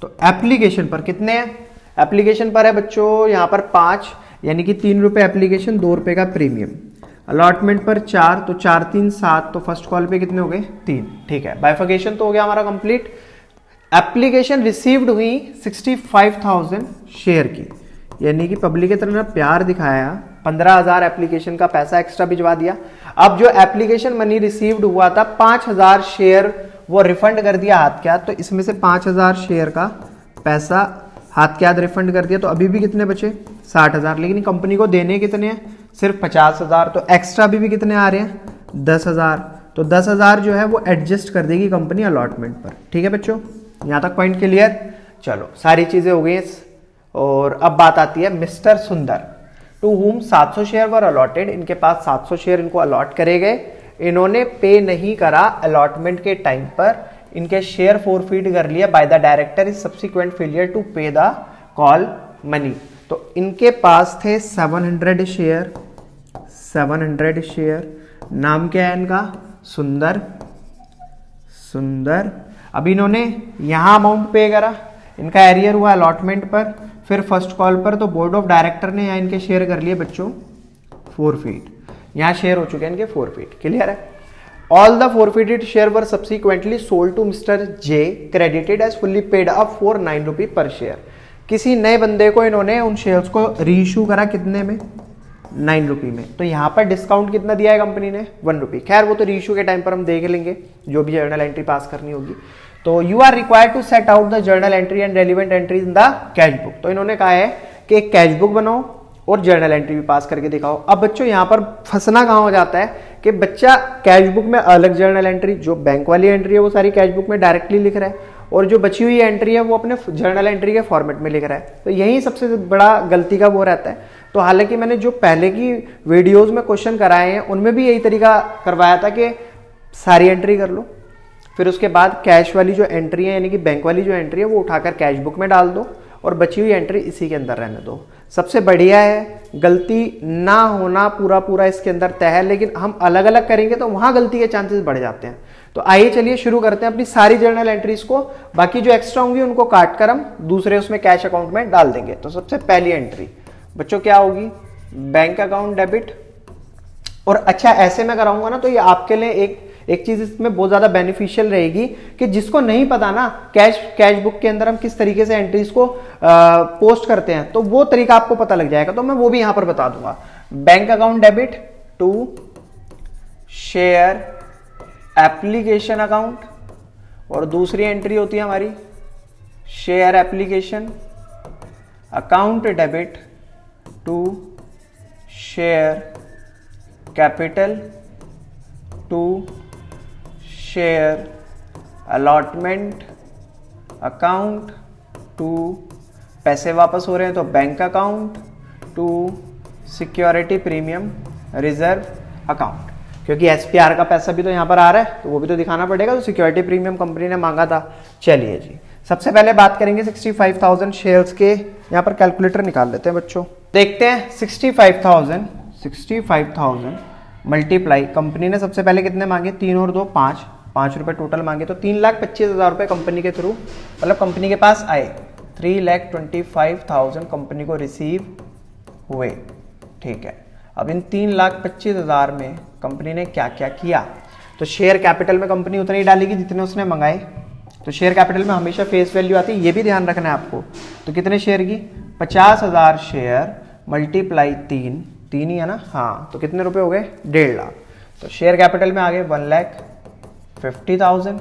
तो एप्लीकेशन पर कितने हैं, एप्लीकेशन पर है बच्चों यहाँ पर 5, यानी कि 3 रुपए एप्लीकेशन, 2 रुपए का प्रीमियम। अलॉटमेंट पर 4, तो 4 3 7, तो फर्स्ट कॉल पे कितने हो गए, 3। ठीक है, बाइफिकेशन तो हो गया हमारा कंप्लीट। एप्लीकेशन रिसीव्ड हुई 65,000 शेयर की, यानी कि पब्लिक की तरफ प्यार दिखाया, 15,000 एप्लीकेशन का पैसा एक्स्ट्रा भिजवा दिया। अब जो एप्लीकेशन मनी रिसीव्ड हुआ था 5,000 शेयर वो रिफंड कर दिया हाथ के हाथ, तो इसमें से 5,000 शेयर का पैसा हाथ के हाथ रिफंड कर दिया, तो अभी भी कितने बचे 60,000। लेकिन कंपनी को देने कितने हैं, सिर्फ 50,000, तो एक्स्ट्रा अभी भी कितने आ रहे हैं 10,000। तो 10,000 जो है वो एडजस्ट कर देगी कंपनी अलॉटमेंट पर। ठीक है बच्चों, यहां तक पॉइंट क्लियर। चलो सारी चीजें हो गई। और अब बात आती है मिस्टर सुंदर, to whom 700 share were allotted. इनके पास 700 शेयर इनको अलॉट करे गए, इन्होंने पे नहीं करा अलॉटमेंट के टाइम पर, इनके शेयर फोरफीट कर लिया by the director is subsequent failure to pay the call money. तो इनके पास थे 700 शेयर, 700 शेयर, नाम क्या है इनका सुंदर, सुंदर। अब इन्होंने यहां अमाउंट पे करा, इनका एरियर हुआ अलॉटमेंट पर, फिर फर्स्ट कॉल पर तो बोर्ड ऑफ डायरेक्टर ने यहाँ इनके शेयर कर लिए बच्चों फोरफीट, यहाँ शेयर हो चुके हैं इनके फोरफीट। क्लियर है। All the forfeited share were subsequently sold to Mr J credited as fully paid up for 9 rupee per share. किसी नए बंदे को इन्होंने उन शेयर्स को रीइश्यू करा कितने में 9 रुपी में, तो यहाँ पर डिस्काउंट कितना दिया है कंपनी ने 1 रुपी। खैर वो तो रीइश्यू के टाइम पर हम देख लेंगे जो भी जर्नल एंट्री पास करनी होगी। तो you are required to set out the journal entry and relevant entry in the cash book. तो इन्होंने कहा है कि एक कैश बुक बनाओ और जर्नल एंट्री भी पास करके दिखाओ। अब बच्चों यहाँ पर फंसना कहाँ हो जाता है कि बच्चा कैश बुक में अलग जर्नल एंट्री, जो बैंक वाली एंट्री है वो सारी कैश बुक में डायरेक्टली लिख रहा है, और जो बची हुई एंट्री है वो अपने जर्नल एंट्री के फॉर्मेट में लिख रहा है। तो यही सबसे बड़ा गलती का वो रहता है। तो हालांकि मैंने जो पहले की वीडियोज में क्वेश्चन कराए हैं उनमें भी यही तरीका करवाया था कि सारी एंट्री कर लो, फिर उसके बाद कैश वाली जो एंट्री है यानी कि बैंक वाली जो एंट्री है वो उठाकर कैश बुक में डाल दो और बची हुई एंट्री इसी के अंदर रहने दो। सबसे बढ़िया है, गलती ना होना पूरा इसके अंदर तय है, लेकिन हम अलग अलग करेंगे तो वहां गलती के चांसेस बढ़ जाते हैं। तो आइए चलिए शुरू करते हैं अपनी सारी जर्नल एंट्रीज को, बाकी जो एक्स्ट्रा होंगी उनको काट कर हम दूसरे उसमें कैश अकाउंट में डाल देंगे। तो सबसे पहली एंट्री बच्चों क्या होगी, बैंक अकाउंट डेबिट। और अच्छा ऐसे में कराऊंगा ना तो ये आपके लिए एक चीज इसमें बहुत ज्यादा बेनिफिशियल रहेगी कि जिसको नहीं पता ना कैश बुक के अंदर हम किस तरीके से एंट्रीज को पोस्ट करते हैं, तो वो तरीका आपको पता लग जाएगा, तो मैं वो भी यहां पर बता दूंगा। Bank account debit to share application account, और दूसरी एंट्री होती है हमारी share application account debit to share capital to share allotment account to पैसे वापस हो रहे हैं तो bank account to security premium reserve account, क्योंकि एसपीआर का पैसा भी तो यहां पर आ रहा है तो वो भी तो दिखाना पड़ेगा, तो सिक्योरिटी प्रीमियम कंपनी ने मांगा था। चलिए जी, सबसे पहले बात करेंगे 65,000 शेयर्स के। यहां पर कैलकुलेटर निकाल लेते हैं बच्चों, देखते हैं 65,000 मल्टीप्लाई, कंपनी ने सबसे पहले कितने मांगे 3 और 2 5 रुपए टोटल मांगे, तो 3,25,000 रुपए कंपनी के थ्रू मतलब कंपनी के पास आए। 3,25,000 कंपनी को रिसीव हुए। ठीक है, अब इन 3,25,000 में कंपनी ने क्या क्या किया, तो शेयर कैपिटल में कंपनी उतने ही डालेगी जितने उसने मंगाए। तो शेयर कैपिटल में हमेशा फेस वैल्यू आती है, ये भी ध्यान रखना है आपको। तो कितने शेयर की 50,000 शेयर मल्टीप्लाई 3 ही है ना, हाँ, तो कितने रुपए हो गए 1.5 लाख। तो शेयर कैपिटल में आ गए 1,50,000।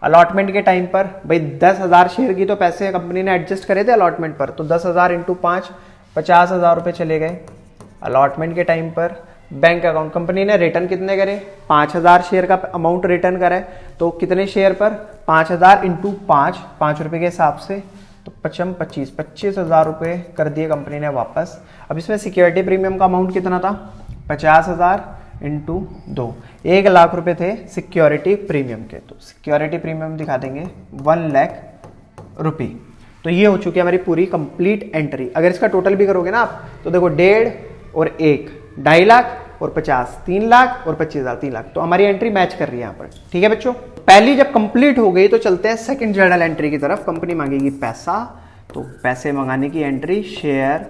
अलॉटमेंट के टाइम पर भाई 10,000 शेयर की तो पैसे कंपनी ने एडजस्ट करे थे अलॉटमेंट पर, तो 10,000 इंटू 5 50,000 रुपए चले गए अलॉटमेंट के टाइम पर। बैंक अकाउंट कंपनी ने रिटर्न कितने करे 5,000 शेयर का अमाउंट रिटर्न करे, तो कितने शेयर पर 5,000 इंटू 5 रुपए के हिसाब से, तो 25,000 रुपए कर दिए कंपनी ने वापस। अब इसमें सिक्योरिटी प्रीमियम का अमाउंट कितना था 50,000 इंटू 2, 1 लाख रुपए थे सिक्योरिटी प्रीमियम के, तो सिक्योरिटी प्रीमियम दिखा देंगे 1 लाख रुपए। तो ये हो चुकी है हमारी पूरी कंप्लीट एंट्री। अगर इसका टोटल भी करोगे ना आप तो देखो 1.5 और 1 2.5 लाख और 50 3 लाख और 25,000 3 लाख, तो हमारी एंट्री मैच कर रही है यहाँ पर। ठीक है बच्चों, पहली जब कंप्लीट हो गई तो चलते हैं सेकंड जर्नल एंट्री की तरफ। कंपनी मांगेगी पैसा, तो पैसे मंगाने की entry share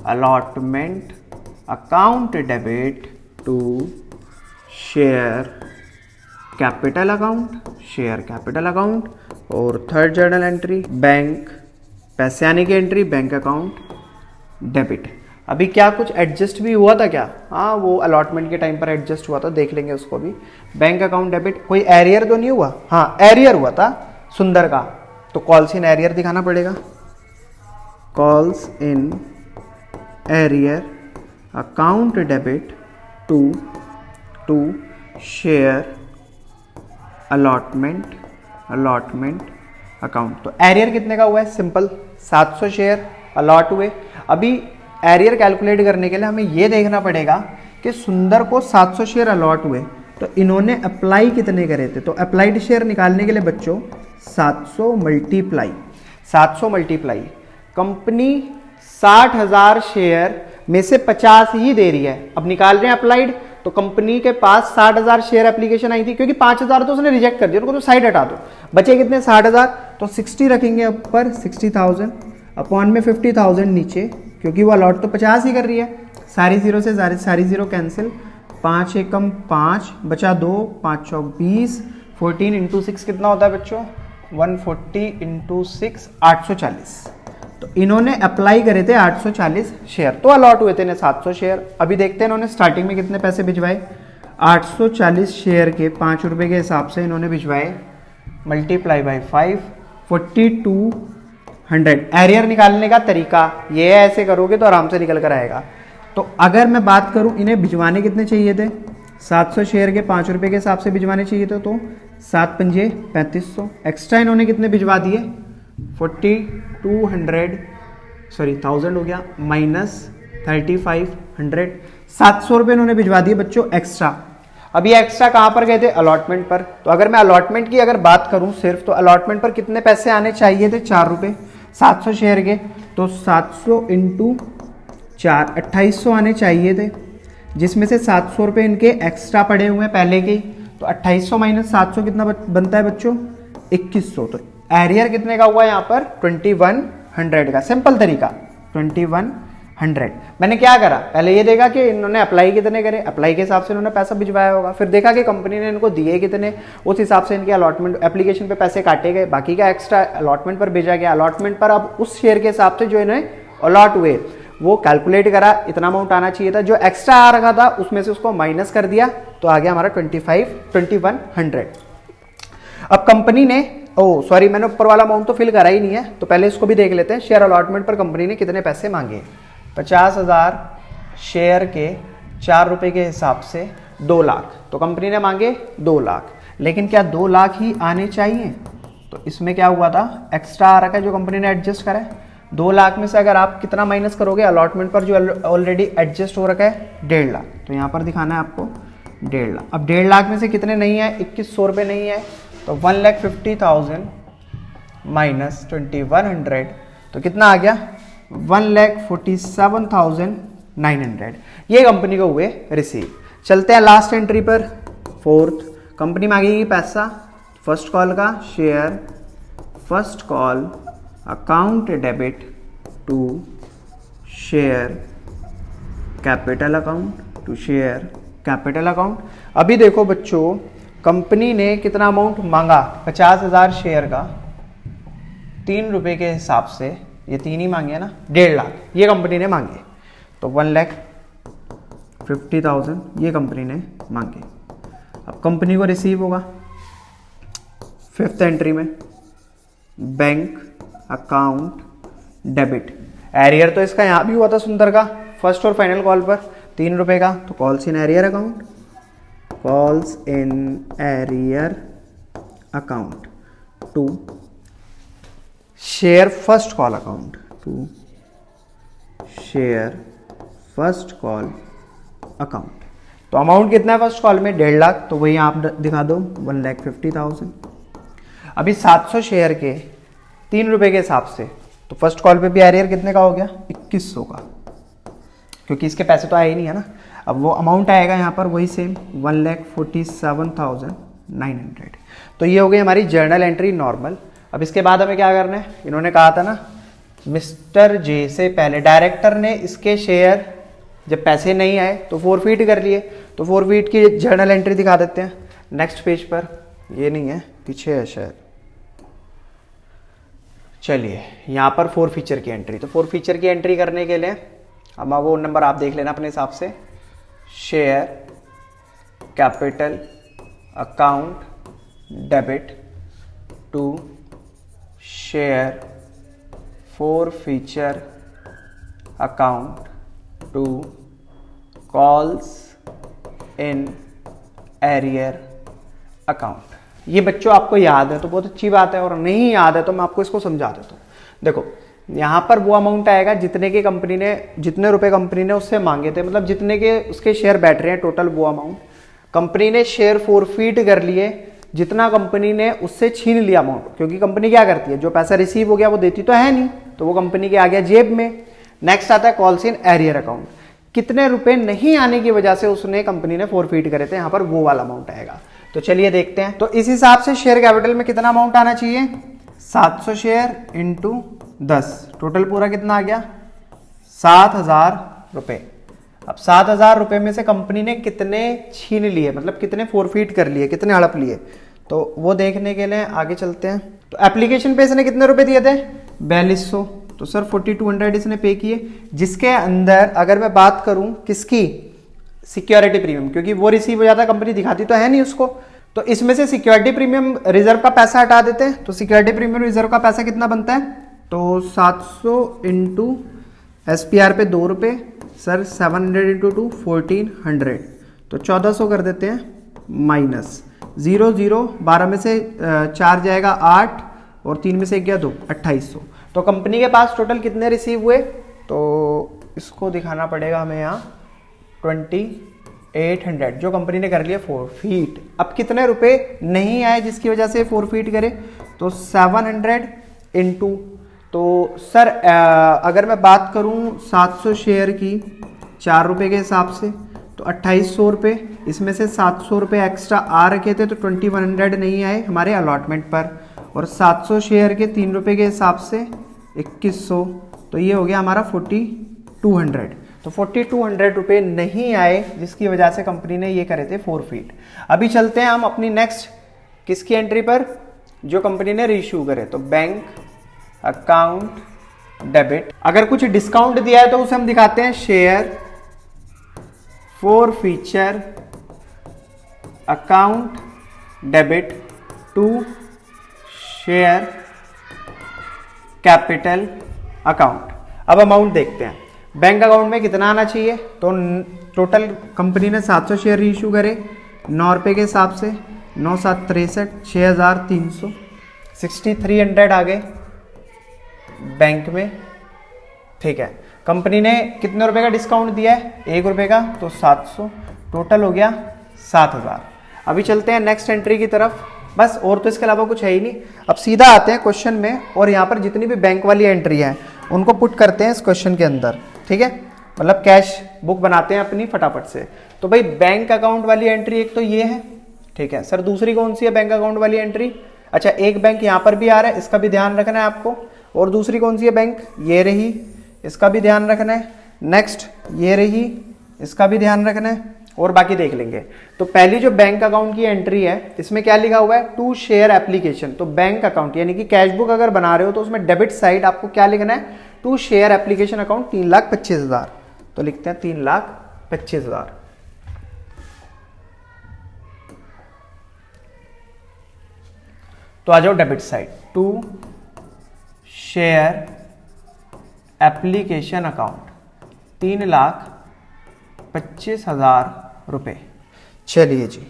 allotment account debit to share capital account. और थर्ड जर्नल एंट्री बैंक पैसे आने की एंट्री बैंक अकाउंट डेबिट। अभी क्या कुछ एडजस्ट भी हुआ था क्या? हाँ, वो अलॉटमेंट के टाइम पर एडजस्ट हुआ था, देख लेंगे उसको भी। बैंक अकाउंट डेबिट, कोई एरियर तो नहीं हुआ? हाँ, एरियर हुआ था सुंदर का, तो कॉल्स इन एरियर दिखाना पड़ेगा। Calls in arrear account debit to share allotment account. तो एरियर कितने का हुआ है? सिंपल 700 शेयर अलॉट हुए। अभी एरियर कैलकुलेट करने के लिए हमें यह देखना पड़ेगा कि सुंदर को 700 शेयर अलॉट हुए, तो इन्होंने अप्लाई कितने करे थे? तो अप्लाइड शेयर निकालने के लिए बच्चों 700 मल्टीप्लाई कंपनी 60,000 शेयर में से 50 ही दे रही है। अब निकाल रहे हैं अप्लाइड, तो कंपनी के पास 60,000 शेयर एप्लीकेशन आई थी, क्योंकि 5,000 तो उसने रिजेक्ट कर दिया, उनको तो साइड हटा दो। बचे कितने? 60,000। तो 60 रखेंगे ऊपर, 60,000 अपॉन में 50,000 नीचे, क्योंकि वो अलॉट तो 50 ही कर रही है। सारी जीरो से सारी जीरो कैंसिल, 5 एकम 5 बचा 2, 5 चौक 20, 14 इंटू 6 कितना होता है बच्चों? 140 इंटू 6 840। तो इन्होंने अप्लाई करे थे 840 शेयर, तो अलॉट हुए थे इन्हें 700 शेयर। अभी देखते हैं इन्होंने स्टार्टिंग में कितने पैसे भिजवाए। 840 शेयर के 5 रुपए के हिसाब से इन्होंने भिजवाए, मल्टीप्लाई बाई 5, 4200। एरियर निकालने का तरीका ये है, ऐसे करोगे तो आराम से निकल कर आएगा। तो अगर मैं बात करूं, इन्हें भिजवाने कितने चाहिए थे? 700 शेयर के 5 रुपए के हिसाब से भिजवाने चाहिए थे, तो 7 पंजे 3500। एक्स्ट्रा इन्होंने कितने भिजवा दिए? 1000 हो गया, माइनस 3500। 700 रुपये इन्होंने भिजवा दिए बच्चों एक्स्ट्रा। अभी एक्स्ट्रा कहां पर गए थे? अलॉटमेंट पर। तो अगर मैं अलॉटमेंट की अगर बात करूं सिर्फ, तो अलॉटमेंट पर कितने पैसे आने चाहिए थे? 4 रुपये। 700 शेयर के, तो 700 इंटू 4 2800 आने चाहिए थे, जिसमें से 700 रुपये इनके एक्स्ट्रा पड़े हुए हैं पहले के ही। तो 2800 माइनस 700 कितना बनता है बच्चों? 2100। तो एरियर कितने का हुआ यहाँ पर? 2100 का। सिंपल तरीका 2100। मैंने क्या करा, पहले ये देखा कि इन्होंने अप्लाई कितने करे, अप्लाई के हिसाब से इन्होंने पैसा भिजवाया होगा। फिर देखा कि कंपनी ने इनको दिए कितने, उस हिसाब से इनके अलॉटमेंट एप्लीकेशन पे पैसे काटे गए, बाकी का एक्स्ट्रा अलॉटमेंट पर भेजा गया। अलॉटमेंट पर अब उस शेयर के हिसाब से जो इन्हें अलॉट हुए वो कैलकुलेट करा, इतना अमाउंट आना चाहिए था। जो एक्स्ट्रा आ रखा था उसमें से उसको माइनस कर दिया, तो आ गया हमारा 2100। अब कंपनी ने, सॉरी मैंने ऊपर वाला अमाउंट तो फिल करा ही नहीं है, तो पहले इसको भी देख लेते हैं। शेयर अलॉटमेंट पर कंपनी ने कितने पैसे मांगे? 50,000 शेयर के 4 रुपए के हिसाब से 2 लाख। तो कंपनी ने मांगे 2 लाख, लेकिन क्या 2 लाख ही आने चाहिए? तो इसमें क्या हुआ था, एक्स्ट्रा आ रखा है जो कंपनी ने एडजस्ट करा है। 2 लाख में से अगर आप कितना माइनस करोगे, अलॉटमेंट पर जो ऑलरेडी एडजस्ट हो रखा है 1.5 लाख, तो यहाँ पर दिखाना है आपको 1.5 लाख। अब 1.5 लाख में से कितने नहीं है? 2100 रुपये नहीं है, तो 1,50,000 माइनस 2100, तो कितना आ गया? 1,47,900। ये कंपनी को हुए रिसीव। चलते हैं लास्ट एंट्री पर, 4th। कंपनी मांगेगी पैसा फर्स्ट कॉल का, share first call account debit to share capital account. अभी देखो बच्चों, कंपनी ने कितना अमाउंट मांगा? 50,000 शेयर का 3 रुपए के हिसाब से, ये 3 ही मांगे ना, 1.5 लाख ये कंपनी ने मांगे, तो 1,50,000 ये कंपनी ने मांगे। अब कंपनी को रिसीव होगा 5th एंट्री में, बैंक अकाउंट डेबिट। एरियर तो इसका यहां भी हुआ था सुंदर का, फर्स्ट और फाइनल कॉल पर 3 रुपए का, तो calls in arrear account to share first call account. तो अमाउंट कितना है फर्स्ट कॉल में? 1.5 लाख, तो वही आप दिखा दो 1,50,000। अभी 700 शेयर के 3 रुपए के हिसाब से, तो फर्स्ट कॉल पे भी एरियर कितने का हो गया? 2100 का, क्योंकि इसके पैसे तो आए ही नहीं है ना। अब वो अमाउंट आएगा यहाँ पर वही सेम 1,47,900। तो ये हो गई हमारी जर्नल एंट्री नॉर्मल। अब इसके बाद हमें क्या करना है? इन्होंने कहा था ना, मिस्टर जे से पहले डायरेक्टर ने इसके शेयर जब पैसे नहीं आए तो फोरफीट कर लिए, तो फोरफीट की जर्नल एंट्री दिखा देते हैं नेक्स्ट पेज पर। ये नहीं है, पीछे है शायद, चलिए यहाँ पर फोर फीचर की एंट्री, तो फोर फीचर की एंट्री करने के लिए अब वो नंबर आप देख लेना अपने हिसाब से। Share capital account debit to share forfeiture account to calls in arrear account. ये बच्चों आपको याद है तो बहुत अच्छी बात है, और नहीं याद है तो मैं आपको इसको समझा देता हूँ। देखो यहाँ पर वो अमाउंट आएगा जितने के कंपनी ने, जितने रुपए कंपनी ने उससे मांगे थे, मतलब जितने के उसके शेयर बैठ रहे हैं टोटल वो अमाउंट। कंपनी ने शेयर फोरफीट कर लिए, जितना कंपनी ने उससे छीन लिया अमाउंट, क्योंकि कंपनी क्या करती है, जो पैसा रिसीव हो गया वो देती तो है नहीं, तो वो कंपनी के आ गया जेब में। नेक्स्ट आता है कॉल्स इन एरियर अकाउंट, कितने रुपए नहीं आने की वजह से उसने कंपनी ने फोरफीट करे थे, यहाँ पर वो वाला अमाउंट आएगा। तो चलिए देखते हैं। तो इस हिसाब से शेयर कैपिटल में कितना अमाउंट आना चाहिए, 700 शेयर इंटू 10, टोटल पूरा कितना आ गया 7000 रुपए। अब 7000 रुपए में से कंपनी ने कितने छीन लिए, मतलब कितने फोरफीट कर लिए, कितने हड़प लिए, तो वो देखने के लिए आगे चलते हैं। तो एप्लीकेशन पे इसने कितने रुपए दिए थे 4200, तो सर 4200 इसने पे किए, जिसके अंदर अगर मैं बात करूं किसकी, सिक्योरिटी प्रीमियम, क्योंकि वो रिसीव हो जाता है, कंपनी दिखाती तो है नहीं उसको, तो इसमें से सिक्योरिटी प्रीमियम रिजर्व का पैसा हटा देते हैं। तो सिक्योरिटी प्रीमियम रिजर्व का पैसा कितना बनता है, तो 700 इंटू SPR पे 2 रुपये, सर 700 इंटू 2 1400, तो 1400 कर देते हैं, माइनस 0 0 12 में से 4 जाएगा 8 और 3 में से 1 गया 2, 2800। तो कंपनी के पास टोटल कितने रिसीव हुए, तो इसको दिखाना पड़ेगा हमें यहाँ 2800, जो कंपनी ने कर लिया फोरफीट। अब कितने रुपए नहीं आए जिसकी वजह से फोरफीट करे, तो 700 इंटू, तो सर अगर मैं बात करूं 700 शेयर की 4 रुपए के हिसाब से, तो 2800 रुपये, इसमें से 700 रुपये एक्स्ट्रा आ रखे थे, तो 2100 नहीं आए हमारे अलॉटमेंट पर, और 700 शेयर के 3 रुपये के हिसाब से 2100, तो ये हो गया हमारा 4200। तो 4200 रुपये नहीं आए जिसकी वजह से कंपनी ने ये करे थे फोरफीट। अभी चलते हैं हम अपनी नेक्स्ट किसकी एंट्री पर, जो कंपनी ने रीइश्यू करे, तो बैंक अकाउंट डेबिट। अगर कुछ डिस्काउंट दिया है तो उसे हम दिखाते हैं share forfeiture account debit to share capital account. अब अमाउंट देखते हैं, बैंक अकाउंट में कितना आना चाहिए, तो टोटल कंपनी ने 700 शेयर रीइश्यू करे 9 रुपये के हिसाब से, 9 7 63, 6300, 6300 आ गए बैंक में, ठीक है। कंपनी ने कितने रुपए का डिस्काउंट दिया है, 1 रुपये का, तो 700, टोटल हो गया 7000। अभी चलते हैं नेक्स्ट एंट्री की तरफ, बस और तो इसके अलावा कुछ है ही नहीं। अब सीधा आते हैं क्वेश्चन में, और यहाँ पर जितनी भी बैंक वाली एंट्री है उनको पुट करते हैं इस क्वेश्चन के अंदर, ठीक है, मतलब कैश बुक बनाते हैं अपनी फटाफट से। तो भाई बैंक अकाउंट वाली एंट्री एक तो ये है, ठीक है। सर दूसरी कौन सी है बैंक अकाउंट वाली एंट्री, अच्छा एक बैंक यहाँ पर भी आ रहा है, इसका भी ध्यान रखना है आपको, और दूसरी कौन सी है बैंक, ये रही, इसका भी ध्यान रखना है। नेक्स्ट ये रही, इसका भी ध्यान रखना है, और बाकी देख लेंगे। तो पहली जो बैंक अकाउंट की एंट्री है इसमें क्या लिखा हुआ है, टू शेयर एप्लीकेशन। तो बैंक अकाउंट यानी कि कैश बुक अगर बना रहे हो तो उसमें डेबिट साइड आपको क्या लिखना है, टू शेयर एप्लीकेशन अकाउंट 3,25,000, तो लिखते हैं 3,25,000। तो आ जाओ debit side, to share application account 3,25,000 रुपए। चलिए जी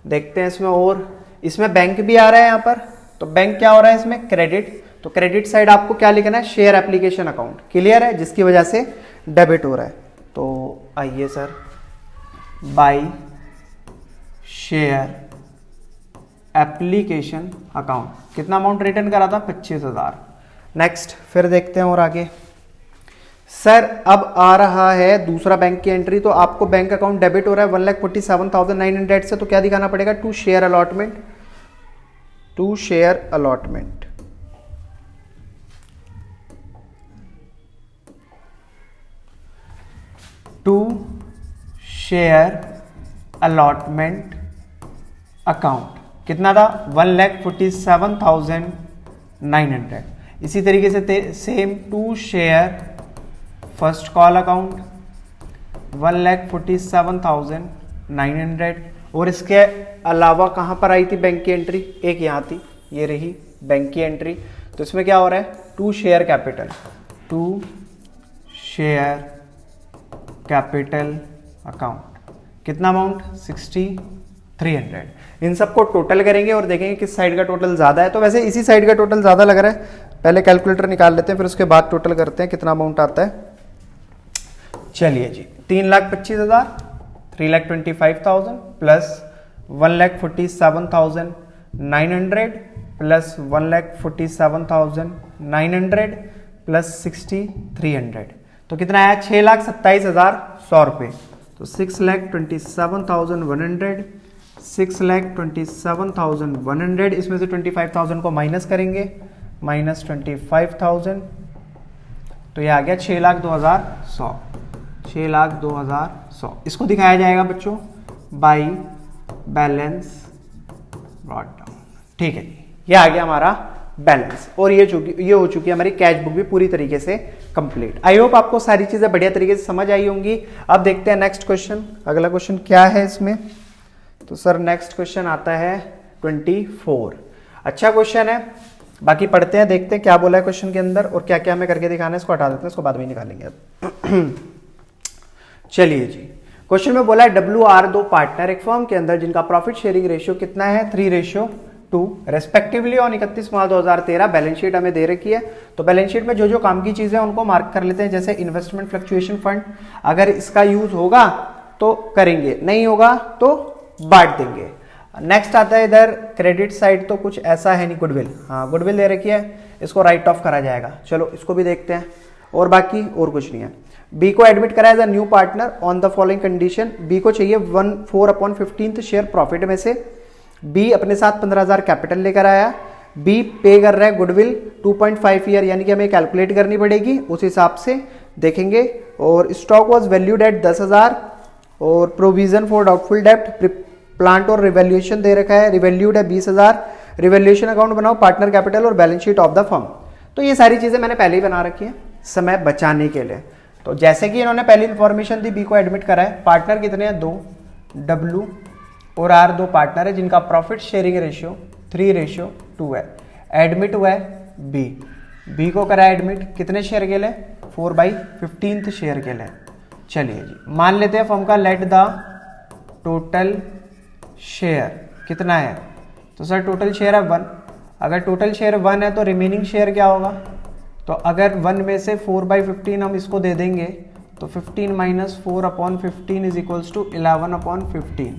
देखते हैं इसमें, और इसमें बैंक भी आ रहा है यहाँ पर, तो बैंक क्या हो रहा है इसमें, क्रेडिट। तो क्रेडिट साइड आपको क्या लिखना है, शेयर एप्लीकेशन अकाउंट, क्लियर है, जिसकी वजह से डेबिट हो रहा है। तो आइए sir, by share application account, कितना अमाउंट रिटर्न करा था, 25,000। नेक्स्ट फिर देखते हैं और आगे। सर अब आ रहा है दूसरा बैंक की एंट्री, तो आपको बैंक अकाउंट डेबिट हो रहा है 1,47,900 से, तो क्या दिखाना पड़ेगा, to share allotment, to share allotment. To share allotment account कितना था, 1,47,900। इसी तरीके से same to share first call account 1,47,900। और इसके अलावा कहाँ पर आई थी बैंक की एंट्री, एक यहाँ थी, ये रही बैंक की एंट्री। तो इसमें क्या हो रहा है, to share capital, to share capital account, कितना अमाउंट 6,300। इन सबको टोटल करेंगे और देखेंगे किस साइड का टोटल ज्यादा है। तो वैसे इसी साइड का टोटल ज्यादा लग रहा है, पहले कैलकुलेटर निकाल लेते हैं फिर उसके बाद टोटल करते हैं कितना अमाउंट आता है। चलिए जी, 3,25,000, 3,25,000 प्लस 1,47,900 प्लस 1,47,900 प्लस 6,300, तो कितना आया 6,27,100 रुपये। तो 6,27,100, 6,27,100, इसमें से 25,000 को माइनस करेंगे, माइनस 25,000, तो ये आ गया 6,02,100, 6,02,100। इसको दिखाया जाएगा बच्चों बाई बैलेंस ब्रॉट डाउन। ठीक है जी, ये आ गया हमारा बैलेंस और ये हो चुकी है हमारी कैश बुक भी पूरी तरीके से कंप्लीट। आई होप आपको सारी चीजें बढ़िया तरीके से समझ आई होंगी। अब देखते हैं नेक्स्ट क्वेश्चन, अगला क्वेश्चन क्या है इसमें। तो सर नेक्स्ट क्वेश्चन आता है 24। अच्छा क्वेश्चन है, बाकी पढ़ते हैं, देखते हैं क्या बोला है क्वेश्चन के अंदर और क्या क्या हमें करके दिखाना है। इसको हटा देते हैं, इसको बाद में निकालेंगे। चलिए जी, क्वेश्चन में बोला है WR दो पार्टनर एक फर्म के अंदर जिनका प्रॉफिट शेयरिंग रेशियो कितना है 3:2 respectively on 31 March 2013। Balance sheet हमें दे रखी है, तो बैलेंस शीट में जो जो काम की चीजें हैं उनको मार्क कर लेते हैं। जैसे इन्वेस्टमेंट फ्लक्चुएशन फंड, अगर इसका यूज होगा तो करेंगे, नहीं होगा तो बांट देंगे। नेक्स्ट आता है इधर क्रेडिट साइड, तो कुछ ऐसा है नहीं, गुडविल, हाँ गुडविल दे रखी है, इसको राइट ऑफ करा जाएगा। चलो इसको भी देखते हैं, और बाकी और कुछ नहीं है। बी को एडमिट करा as a new partner on the following condition. B को चाहिए 1/4/15 शेयर प्रॉफिट में से। बी अपने साथ 15,000 कैपिटल लेकर आया। बी पे कर रहा है गुडविल 2.5 ईयर, यानी कि हमें कैलकुलेट करनी पड़ेगी, उस हिसाब से देखेंगे। और स्टॉक वॉज वैल्यूड एट 10,000 और प्रोविजन फॉर डाउटफुल डेप्ट, प्लांट और रिवैल्यूएशन दे रखा है, रिवैल्यूड है 20,000। रिवैल्यूएशन अकाउंट बनाओ, पार्टनर कैपिटल और balance sheet of the firm. तो ये सारी चीजें मैंने पहले ही बना रखी है समय बचाने के लिए। तो जैसे कि इन्होंने पहली इंफॉर्मेशन दी, बी को एडमिट करा है, पार्टनर कितने हैं 2, W और R दो पार्टनर है जिनका प्रॉफिट शेयरिंग रेशियो 3:2 है। एडमिट हुआ है बी को करा एडमिट, कितने शेयर के लिए 4/15 शेयर के लिए। चलिए जी, मान लेते हैं फर्म का लेट द टोटल शेयर कितना है। तो सर टोटल शेयर है 1, अगर टोटल शेयर 1 है तो रिमेनिंग शेयर क्या होगा। तो अगर 1 में से 4/15 हम इसको दे देंगे तो 15 - 4/15 इज इक्वल्स टू 11/15।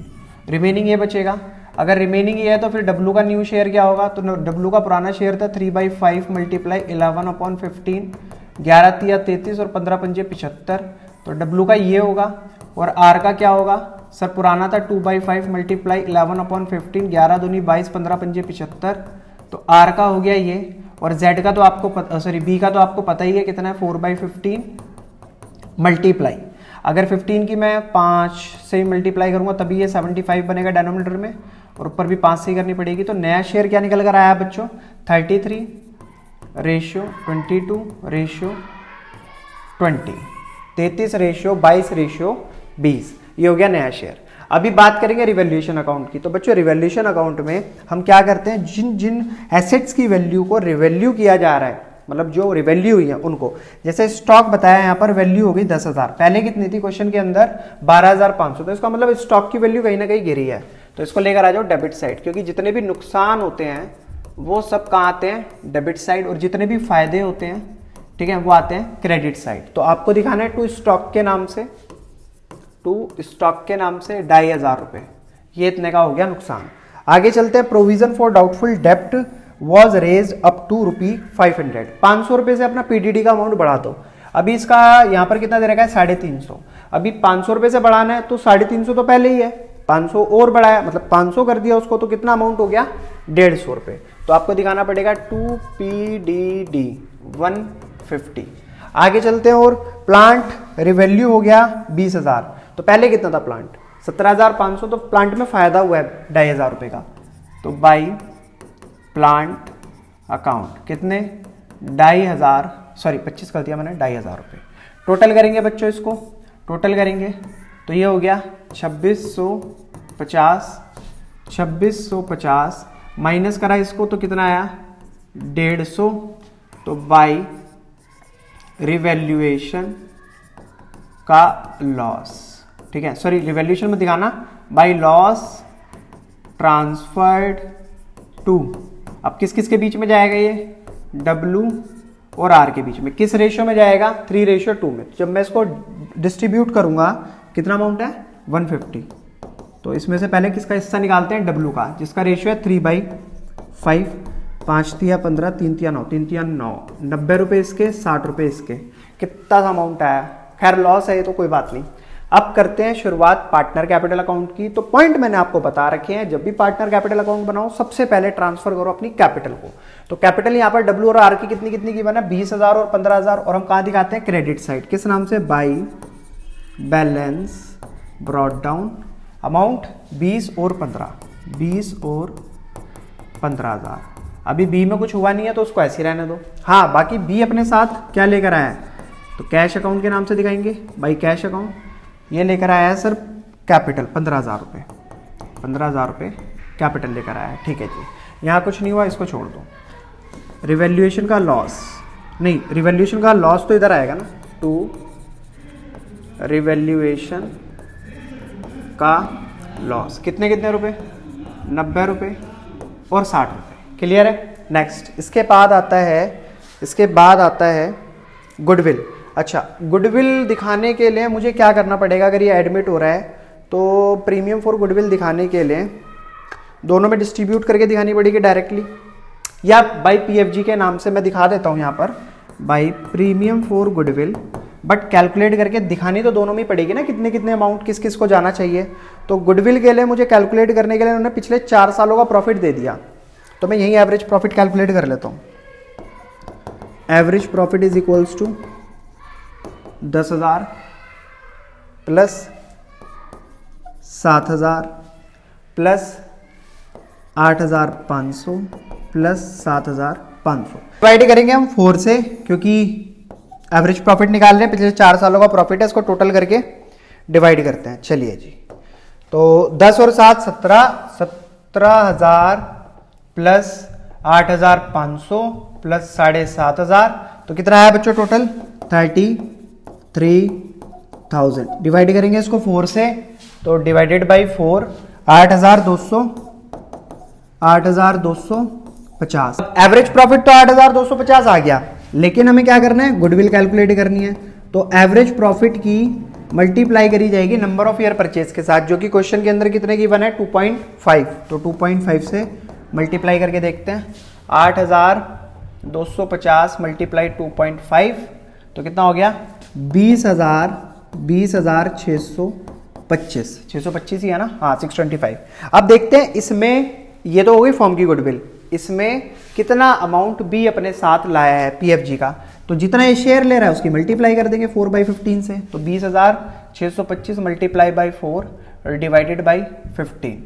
रिमेनिंग ये बचेगा। अगर रिमेनिंग ये है तो फिर डब्लू का न्यू शेयर क्या होगा। तो डब्लू का पुराना शेयर था 3/5 × 11/15, 11 × 33 और 15 × 75। तो डब्लू का ये होगा। और आर का क्या होगा, सर पुराना था 2/5 × 11/15, 11 दूनी 22, 15 × 75। तो आर का हो गया ये। और जेड का तो आपको बी का तो आपको पता ही है कितना है 4/15 मल्टीप्लाई, अगर 15 की मैं 5 से मल्टीप्लाई करूंगा तभी ये 75 बनेगा डिनोमिनेटर में, और ऊपर भी 5 से ही करनी पड़ेगी। तो नया शेयर क्या निकल कर आया बच्चों 33:22:20, 33:22:20, ये हो गया नया शेयर। अभी बात करेंगे रिवैल्यूएशन अकाउंट की। तो बच्चों रिवैल्यूएशन अकाउंट में हम क्या करते हैं, जिन जिन एसेट्स की वैल्यू को रिवैल्यू किया जा रहा है, मतलब जो रिवैल्यू हुई है उनको, जैसे स्टॉक बताया यहाँ पर वैल्यू हो गई 10,000, पहले कितनी थी क्वेश्चन के अंदर 12,500, तो इसका मतलब स्टॉक की वैल्यू कहीं ना कहीं गिरी है। तो इसको लेकर आ जाओ डेबिट साइड, क्योंकि जितने भी नुकसान होते हैं वो सब कहाँ आते हैं डेबिट साइड, और जितने भी फायदे होते हैं ठीक है वो आते हैं क्रेडिट साइड। तो आपको दिखाना है टू स्टॉक के नाम से 2,500 रुपए, ये इतने का हो गया नुकसान। आगे चलते हैं, प्रोविजन फॉर डाउटफुल डेप्ट वॉज रेज अप टू ₹500, 500 रुपए से अपना पीडीडी का अमाउंट बढ़ा दो। अभी इसका यहाँ पर कितना दे रखा है 350, अभी 500 रुपए से बढ़ाना है तो 350 तो पहले ही है, 500 और बढ़ाया मतलब 500 कर दिया उसको, तो कितना अमाउंट हो गया 150 रुपए। तो आपको दिखाना पड़ेगा 2 PDD 150। आगे चलते हैं, और प्लांट रिवैल्यू हो गया 20,000, तो पहले कितना था प्लांट 17,500, तो प्लांट में फायदा हुआ है 2,500 रुपए का। तो बाई प्लांट अकाउंट कितने 2,500, सॉरी 25 कर दिया मैंने, 2,500 रुपये। टोटल करेंगे बच्चों, इसको टोटल करेंगे तो ये हो गया 2650 माइनस करा इसको तो कितना आया 150, तो बाई रिवैल्यूएशन का लॉस, ठीक है, सॉरी रिवैल्यूएशन में दिखाना, बाई लॉस ट्रांसफर्ड टू, अब किस किस के बीच में जाएगा ये, W और R के बीच में, किस रेशियो में जाएगा 3:2 में। जब मैं इसको डिस्ट्रीब्यूट करूंगा कितना अमाउंट है 150, तो इसमें से पहले किसका हिस्सा निकालते हैं W का, जिसका रेशियो है 3/5, 5 तिया 15, 3 तिया 9, 3 तिया 9, 90 रुपये इसके, 60 रुपये इसके, कितना सा अमाउंट आया। खैर लॉस है ये तो कोई बात नहीं। अब करते हैं शुरुआत पार्टनर कैपिटल अकाउंट की। तो पॉइंट मैंने आपको बता रखे हैं, जब भी पार्टनर कैपिटल अकाउंट बनाओ सबसे पहले ट्रांसफर करो अपनी कैपिटल को। तो कैपिटल यहाँ पर W और R की कितनी कितनी की बना, 20,000 और 15,000, और हम कहाँ दिखाते हैं क्रेडिट साइड, किस नाम से, by balance brought down amount 20 और 15,000। अभी बी में कुछ हुआ नहीं है तो उसको ऐसे ही रहने दो। हाँ बाकी बी अपने साथ क्या लेकर आया है, तो कैश अकाउंट के नाम से दिखाएंगे, बाई कैश अकाउंट, ये लेकर आया है सर कैपिटल 15,000 रुपये, 15,000 रुपये कैपिटल लेकर आया है, ठीक है जी। यहाँ कुछ नहीं हुआ, इसको छोड़ दो। रिवैल्यूएशन का लॉस, नहीं रिवैल्यूएशन का लॉस तो इधर आएगा ना, टू रिवैल्यूएशन का लॉस, कितने कितने रुपए, 90 रुपये और 60 रुपये, क्लियर है। नेक्स्ट इसके बाद आता है गुडविल। अच्छा गुडविल दिखाने के लिए मुझे क्या करना पड़ेगा, अगर ये एडमिट हो रहा है तो प्रीमियम फॉर गुडविल दिखाने के लिए दोनों में डिस्ट्रीब्यूट करके दिखानी पड़ेगी डायरेक्टली, या बाई PFG के नाम से मैं दिखा देता हूँ यहाँ पर, by premium for goodwill, but calculate करके दिखानी तो दोनों में ही पड़ेगी ना, कितने कितने अमाउंट किस किस को जाना चाहिए। तो गुडविल के लिए मुझे कैलकुलेट करने के लिए उन्होंने पिछले 4 सालों का प्रॉफिट दे दिया, तो मैं यही एवरेज प्रॉफिट कैलकुलेट कर लेता हूँ। Average profit is equals to 10,000 plus 7,000 plus 8,500 plus 7,500, divide करेंगे हम 4 से, क्योंकि एवरेज प्रॉफिट निकाल रहे हैं, पिछले 4 सालों का प्रॉफिट है, इसको टोटल करके डिवाइड करते हैं। चलिए जी, तो 10 और 7 17,000 प्लस 8,500 प्लस 7,500, तो कितना आया बच्चों टोटल 33,000। डिवाइड करेंगे इसको 4 से, तो डिवाइडेड बाई 4 8,250। एवरेज प्रॉफिट तो 8,250 आ गया, लेकिन हमें क्या करना है, गुडविल कैलकुलेट करनी है। तो एवरेज प्रॉफिट की मल्टीप्लाई करी जाएगी नंबर ऑफ ईयर परचेज के साथ, जो कि क्वेश्चन के अंदर कितने की बना है 2.5, तो 2.5 से मल्टीप्लाई करके देखते हैं। 8,250 मल्टीप्लाई 2.5, तो कितना हो गया 20,625, 625 ही है ना, हाँ 625। अब देखते हैं इसमें, ये तो हो गई फॉर्म की गुडविल, इसमें कितना अमाउंट बी अपने साथ लाया है PFG का, तो जितना ये शेयर ले रहा है उसकी मल्टीप्लाई कर देंगे 4/15 से, तो 20,625 multiply by 4 divided by 15,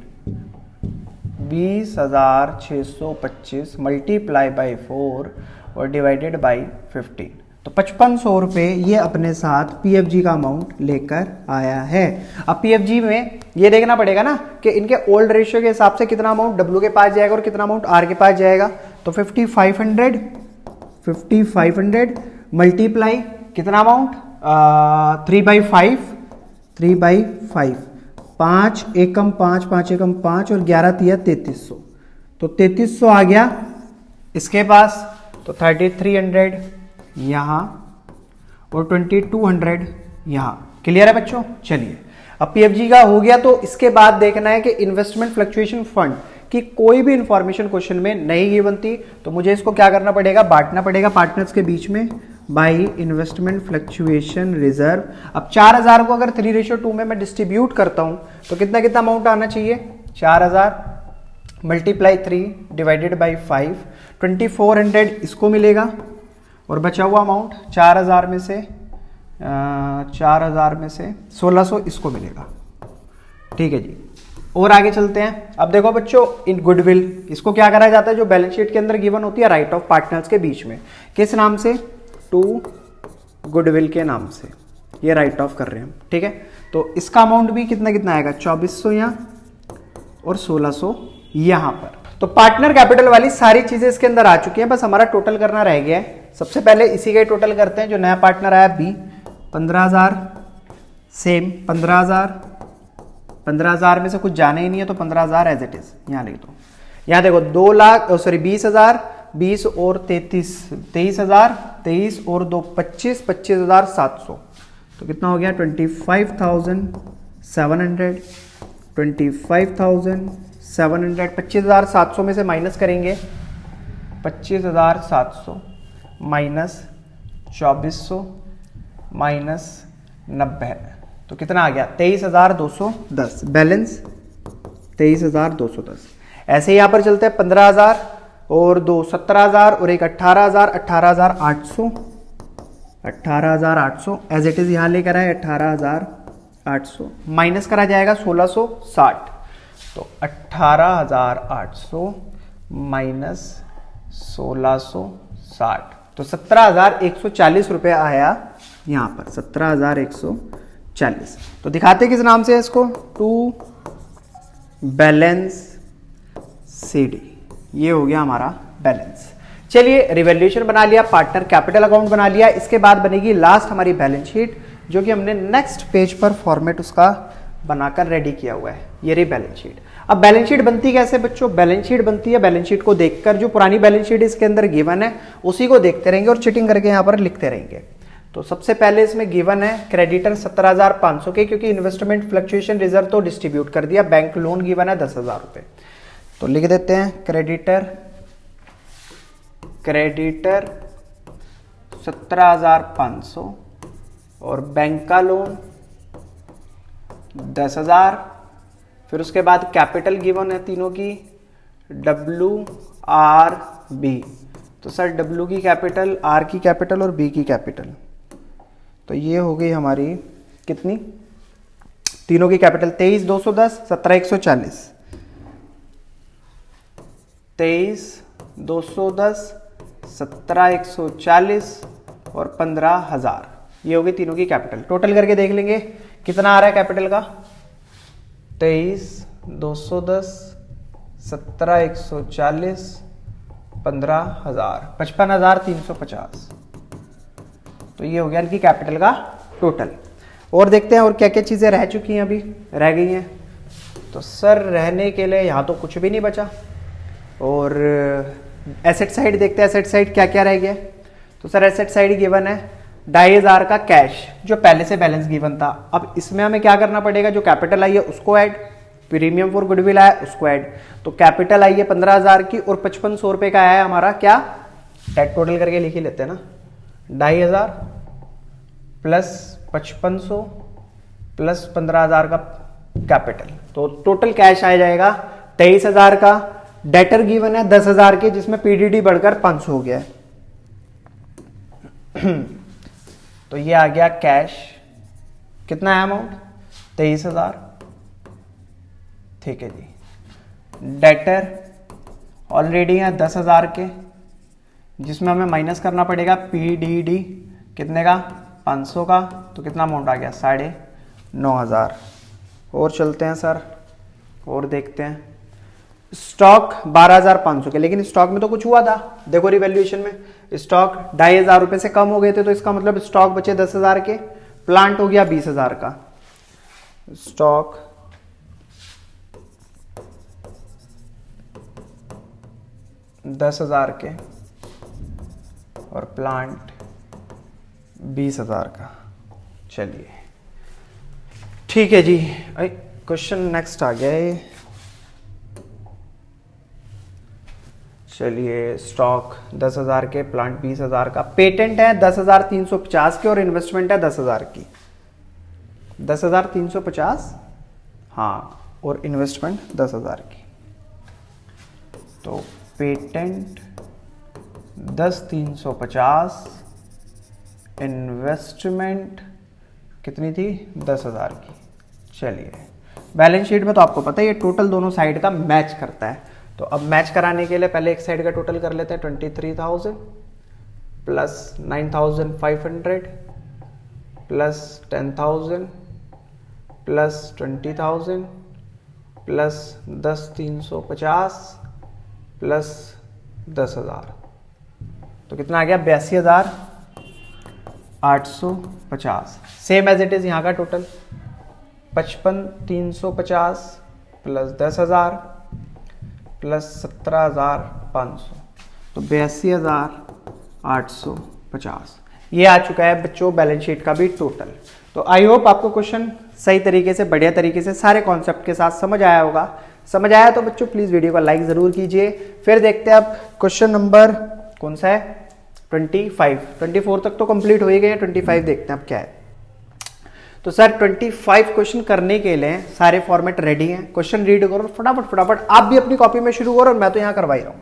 20,625 multiply by 4 और डिवाइडेड बाई 15, तो 5500 रुपये ये अपने साथ PFG का अमाउंट लेकर आया है। अब PFG में ये देखना पड़ेगा ना कि इनके ओल्ड रेशियो के हिसाब से कितना अमाउंट W के पास जाएगा और कितना अमाउंट R के पास जाएगा। तो 5500 मल्टीप्लाई कितना अमाउंट 3/5, 5 एकम 5, 5 एकम 5 और 11 तिया 3300, तो 3300 आ गया इसके पास, तो 3300 यहाँ और 2200 यहाँ। क्लियर है बच्चों। चलिए अब PFG का हो गया, तो इसके बाद देखना है कि इन्वेस्टमेंट फ्लक्चुएशन फंड की कोई भी इंफॉर्मेशन क्वेश्चन में नहीं गिवन थी, तो मुझे इसको क्या करना पड़ेगा, बांटना पड़ेगा पार्टनर्स के बीच में बाई इन्वेस्टमेंट फ्लक्चुएशन रिजर्व। अब 4,000 को अगर 3:2 में मैं डिस्ट्रीब्यूट करता हूं तो कितना कितना अमाउंट आना चाहिए, 4,000 मल्टीप्लाई 3 डिवाइडेड बाई 5, 2400 इसको मिलेगा और बचा हुआ अमाउंट 4,000 में से 1600 इसको मिलेगा। ठीक है जी, और आगे चलते हैं। अब देखो बच्चों, इन गुडविल इसको क्या करा जाता है, जो बैलेंस शीट के अंदर गिवन होती है राइट ऑफ पार्टनर्स के बीच में, किस नाम से, टू गुडविल के नाम से ये राइट ऑफ कर रहे हैं हम, ठीक है। तो इसका अमाउंट भी कितना कितना आएगा, 2400 यहाँ और 1600 यहां पर। तो पार्टनर कैपिटल वाली सारी चीजें इसके अंदर आ चुकी हैं, बस हमारा टोटल करना रह गया है। सबसे पहले इसी का टोटल करते हैं। जो नया पार्टनर आया बी, 15,000 सेम 15,000 में से कुछ जाने ही नहीं है तो 15,000 एज इट इज यहां लिख दो। यहां देखो 20,000 20 और 23,000 23 और 2 25,700 तो कितना हो गया 25,700 25,700 में से माइनस करेंगे 25,700 माइनस 2400 माइनस 90 तो कितना आ गया 23,210 बैलेंस 23,210। ऐसे यहां पर चलते हैं 15,000 और 2 17,000 और एक 18,000 18,800 एज इट इज यहां लेकर आए 18,800 माइनस करा जाएगा 1,660 तो 18,800 माइनस 1,660 तो 17,140 रुपए आया यहां पर 17,140। तो दिखाते किस नाम से है इसको, टू बैलेंस सीडी, ये हो गया हमारा बैलेंस। चलिए रिवैल्यूएशन बना लिया, पार्टनर कैपिटल अकाउंट बना लिया, इसके बाद बनेगी लास्ट हमारी बैलेंस शीट, जो कि हमने नेक्स्ट पेज पर फॉर्मेट उसका बनाकर रेडी किया हुआ है। ये रही बैलेंस शीट। अब बैलेंस शीट बनती कैसे बच्चों, बैलेंस शीट बनती है बैलेंस शीट को देखकर, जो पुरानी बैलेंस शीट इसके अंदर गिवन है उसी को देखते रहेंगे और चिटिंग करके यहाँ पर लिखते रहेंगे। तो सबसे पहले इसमें गिवन है क्रेडिटर 17,500 के, क्योंकि इन्वेस्टमेंट फ्लक्चुएशन रिजर्व तो डिस्ट्रीब्यूट कर दिया, बैंक लोन गिवन है 10,000 रुपए, तो लिख देते हैं क्रेडिटर 17,500 और बैंक का लोन 10,000। फिर उसके बाद कैपिटल गिवन है तीनों की WRB, तो सर W की कैपिटल, R की कैपिटल और B की कैपिटल, तो ये हो गई हमारी कितनी, तीनों की कैपिटल 23,210 17,140 23,210 17,140 और 15,000, ये होगी तीनों की कैपिटल। टोटल करके देख लेंगे कितना आ रहा है कैपिटल का, 23,210 17,140 15,000 55,350, तो ये हो गया इनकी कैपिटल का टोटल। और देखते हैं और क्या क्या चीजें रह चुकी हैं, अभी रह गई हैं। तो सर रहने के लिए यहाँ तो कुछ भी नहीं बचा। और एसेट साइड देखते हैं, एसेट साइड क्या क्या रह गया। तो सर एसेट साइड गिवन है 2,500 का कैश, जो पहले से बैलेंस गिवन था। अब इसमें हमें क्या करना पड़ेगा, जो कैपिटल आई है उसको ऐड, प्रीमियम फॉर गुडविल आया उसको ऐड। तो कैपिटल आई है 15,000 की और 5500 रुपए का आया हमारा क्या, डेट टोटल करके लिख ही लेते हैं ना, 2,500 प्लस 5500 प्लस 15,000 का कैपिटल, तो टोटल कैश आ जाएगा 23,000 का। डेटर गिवन है 10,000 के, जिसमें पीडीडी बढ़कर 500 हो गया है। तो ये आ गया कैश, कितना है अमाउंट 23,000, ठीक है जी। डेटर ऑलरेडी है 10,000 के, जिसमें हमें माइनस करना पड़ेगा पीडीडी कितने का 500 का, तो कितना अमाउंट आ गया 9,500। और चलते हैं सर और देखते हैं स्टॉक 12,500 के, लेकिन स्टॉक में तो कुछ हुआ था, देखो रिवैल्यूएशन में स्टॉक 2,500 रुपए से कम हो गए थे, तो इसका मतलब स्टॉक बचे 10,000 के, प्लांट हो गया 20,000 का, स्टॉक 10,000 के और प्लांट 20,000 का। चलिए ठीक है जी, क्वेश्चन नेक्स्ट आ गया है। चलिए स्टॉक 10,000 के, प्लांट 20,000 का, पेटेंट है 10,350 के और इन्वेस्टमेंट है 10,000 की, 10,350 हाँ, और इन्वेस्टमेंट 10,000 की। तो पेटेंट 10,350, इन्वेस्टमेंट कितनी थी 10,000 की। चलिए बैलेंस शीट में तो आपको पता है ये टोटल दोनों साइड का मैच करता है। तो अब मैच कराने के लिए पहले एक साइड का टोटल कर लेते हैं 23,000 plus 9,500 plus 10,000 plus 20,000 plus 10,350 plus 10,000। तो कितना आ गया 82,850। सेम एज इट इज यहाँ का टोटल 55,350 प्लस 10,000 प्लस 17,500, तो 82,850। ये आ चुका है बच्चों बैलेंस शीट का भी टोटल। तो आई होप आपको क्वेश्चन सही तरीके से, बढ़िया तरीके से, सारे कॉन्सेप्ट के साथ समझ आया होगा। समझ आया तो बच्चों प्लीज वीडियो को लाइक जरूर कीजिए। फिर देखते हैं अब क्वेश्चन नंबर कौन सा है 25। 24 तक तो कंप्लीट हो ही गए, 25 देखते हैं अब क्या है। तो सर 25 क्वेश्चन करने के लिए सारे फॉर्मेट रेडी हैं। क्वेश्चन रीड करो फटाफट फटाफट, आप भी अपनी कॉपी में शुरू करो और मैं तो यहाँ करवा ही रहा हूँ।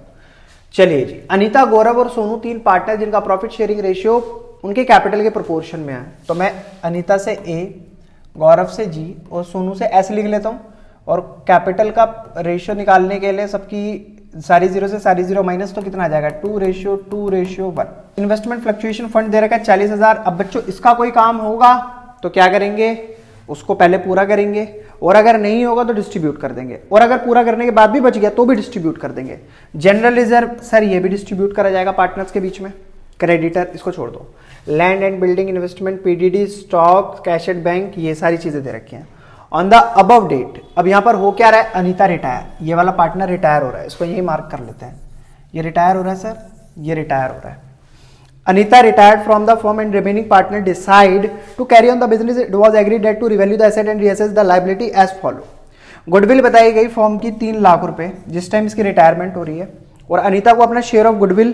चलिए जी, अनीता, गौरव और सोनू 3 पार्टनर जिनका प्रॉफिट शेयरिंग रेशियो उनके कैपिटल के प्रोपोर्शन में है। तो मैं अनीता से ए, गौरव से जी और सोनू से एस लिख लेता हूँ। और कैपिटल का रेशियो निकालने के लिए सबकी सारी जीरो से सारी जीरो माइनस, तो कितना आ जाएगा 2:1। इन्वेस्टमेंट फ्लक्चुएशन फंड दे रखा है 40,000। अब बच्चों इसका कोई काम होगा तो क्या करेंगे, उसको पहले पूरा करेंगे और अगर नहीं होगा तो डिस्ट्रीब्यूट कर देंगे, और अगर पूरा करने के बाद भी बच गया तो भी डिस्ट्रीब्यूट कर देंगे। जनरल रिजर्व सर ये भी डिस्ट्रीब्यूट करा जाएगा पार्टनर्स के बीच में। क्रेडिटर इसको छोड़ दो। Land and building investment, PDD, stock, cash at bank, ये सारी चीजें दे रखी हैं। ऑन द अबव डेट, अब यहां पर हो क्या रहा है, अनीता रिटायर, ये वाला पार्टनर रिटायर हो रहा है, इसको यही मार्क कर लेते हैं। ये रिटायर हो रहा है सर, ये रिटायर हो रहा है। Anita retired from the firm and remaining partner decide to carry on the business. It was agreed that to revalue the asset and reassess the liability as follow. Goodwill बताई गई form की 3 लाख रुपए जिस time इसकी retirement हो रही है, और अनीता को अपना शेयर ऑफ गुडविल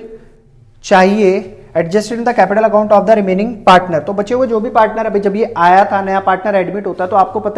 चाहिए adjusted in the capital account of the remaining partner. तो बच्चे वो जो भी पार्टनर, अभी जब ये आया था नया पार्टनर एडमिट होता है तो आपको पता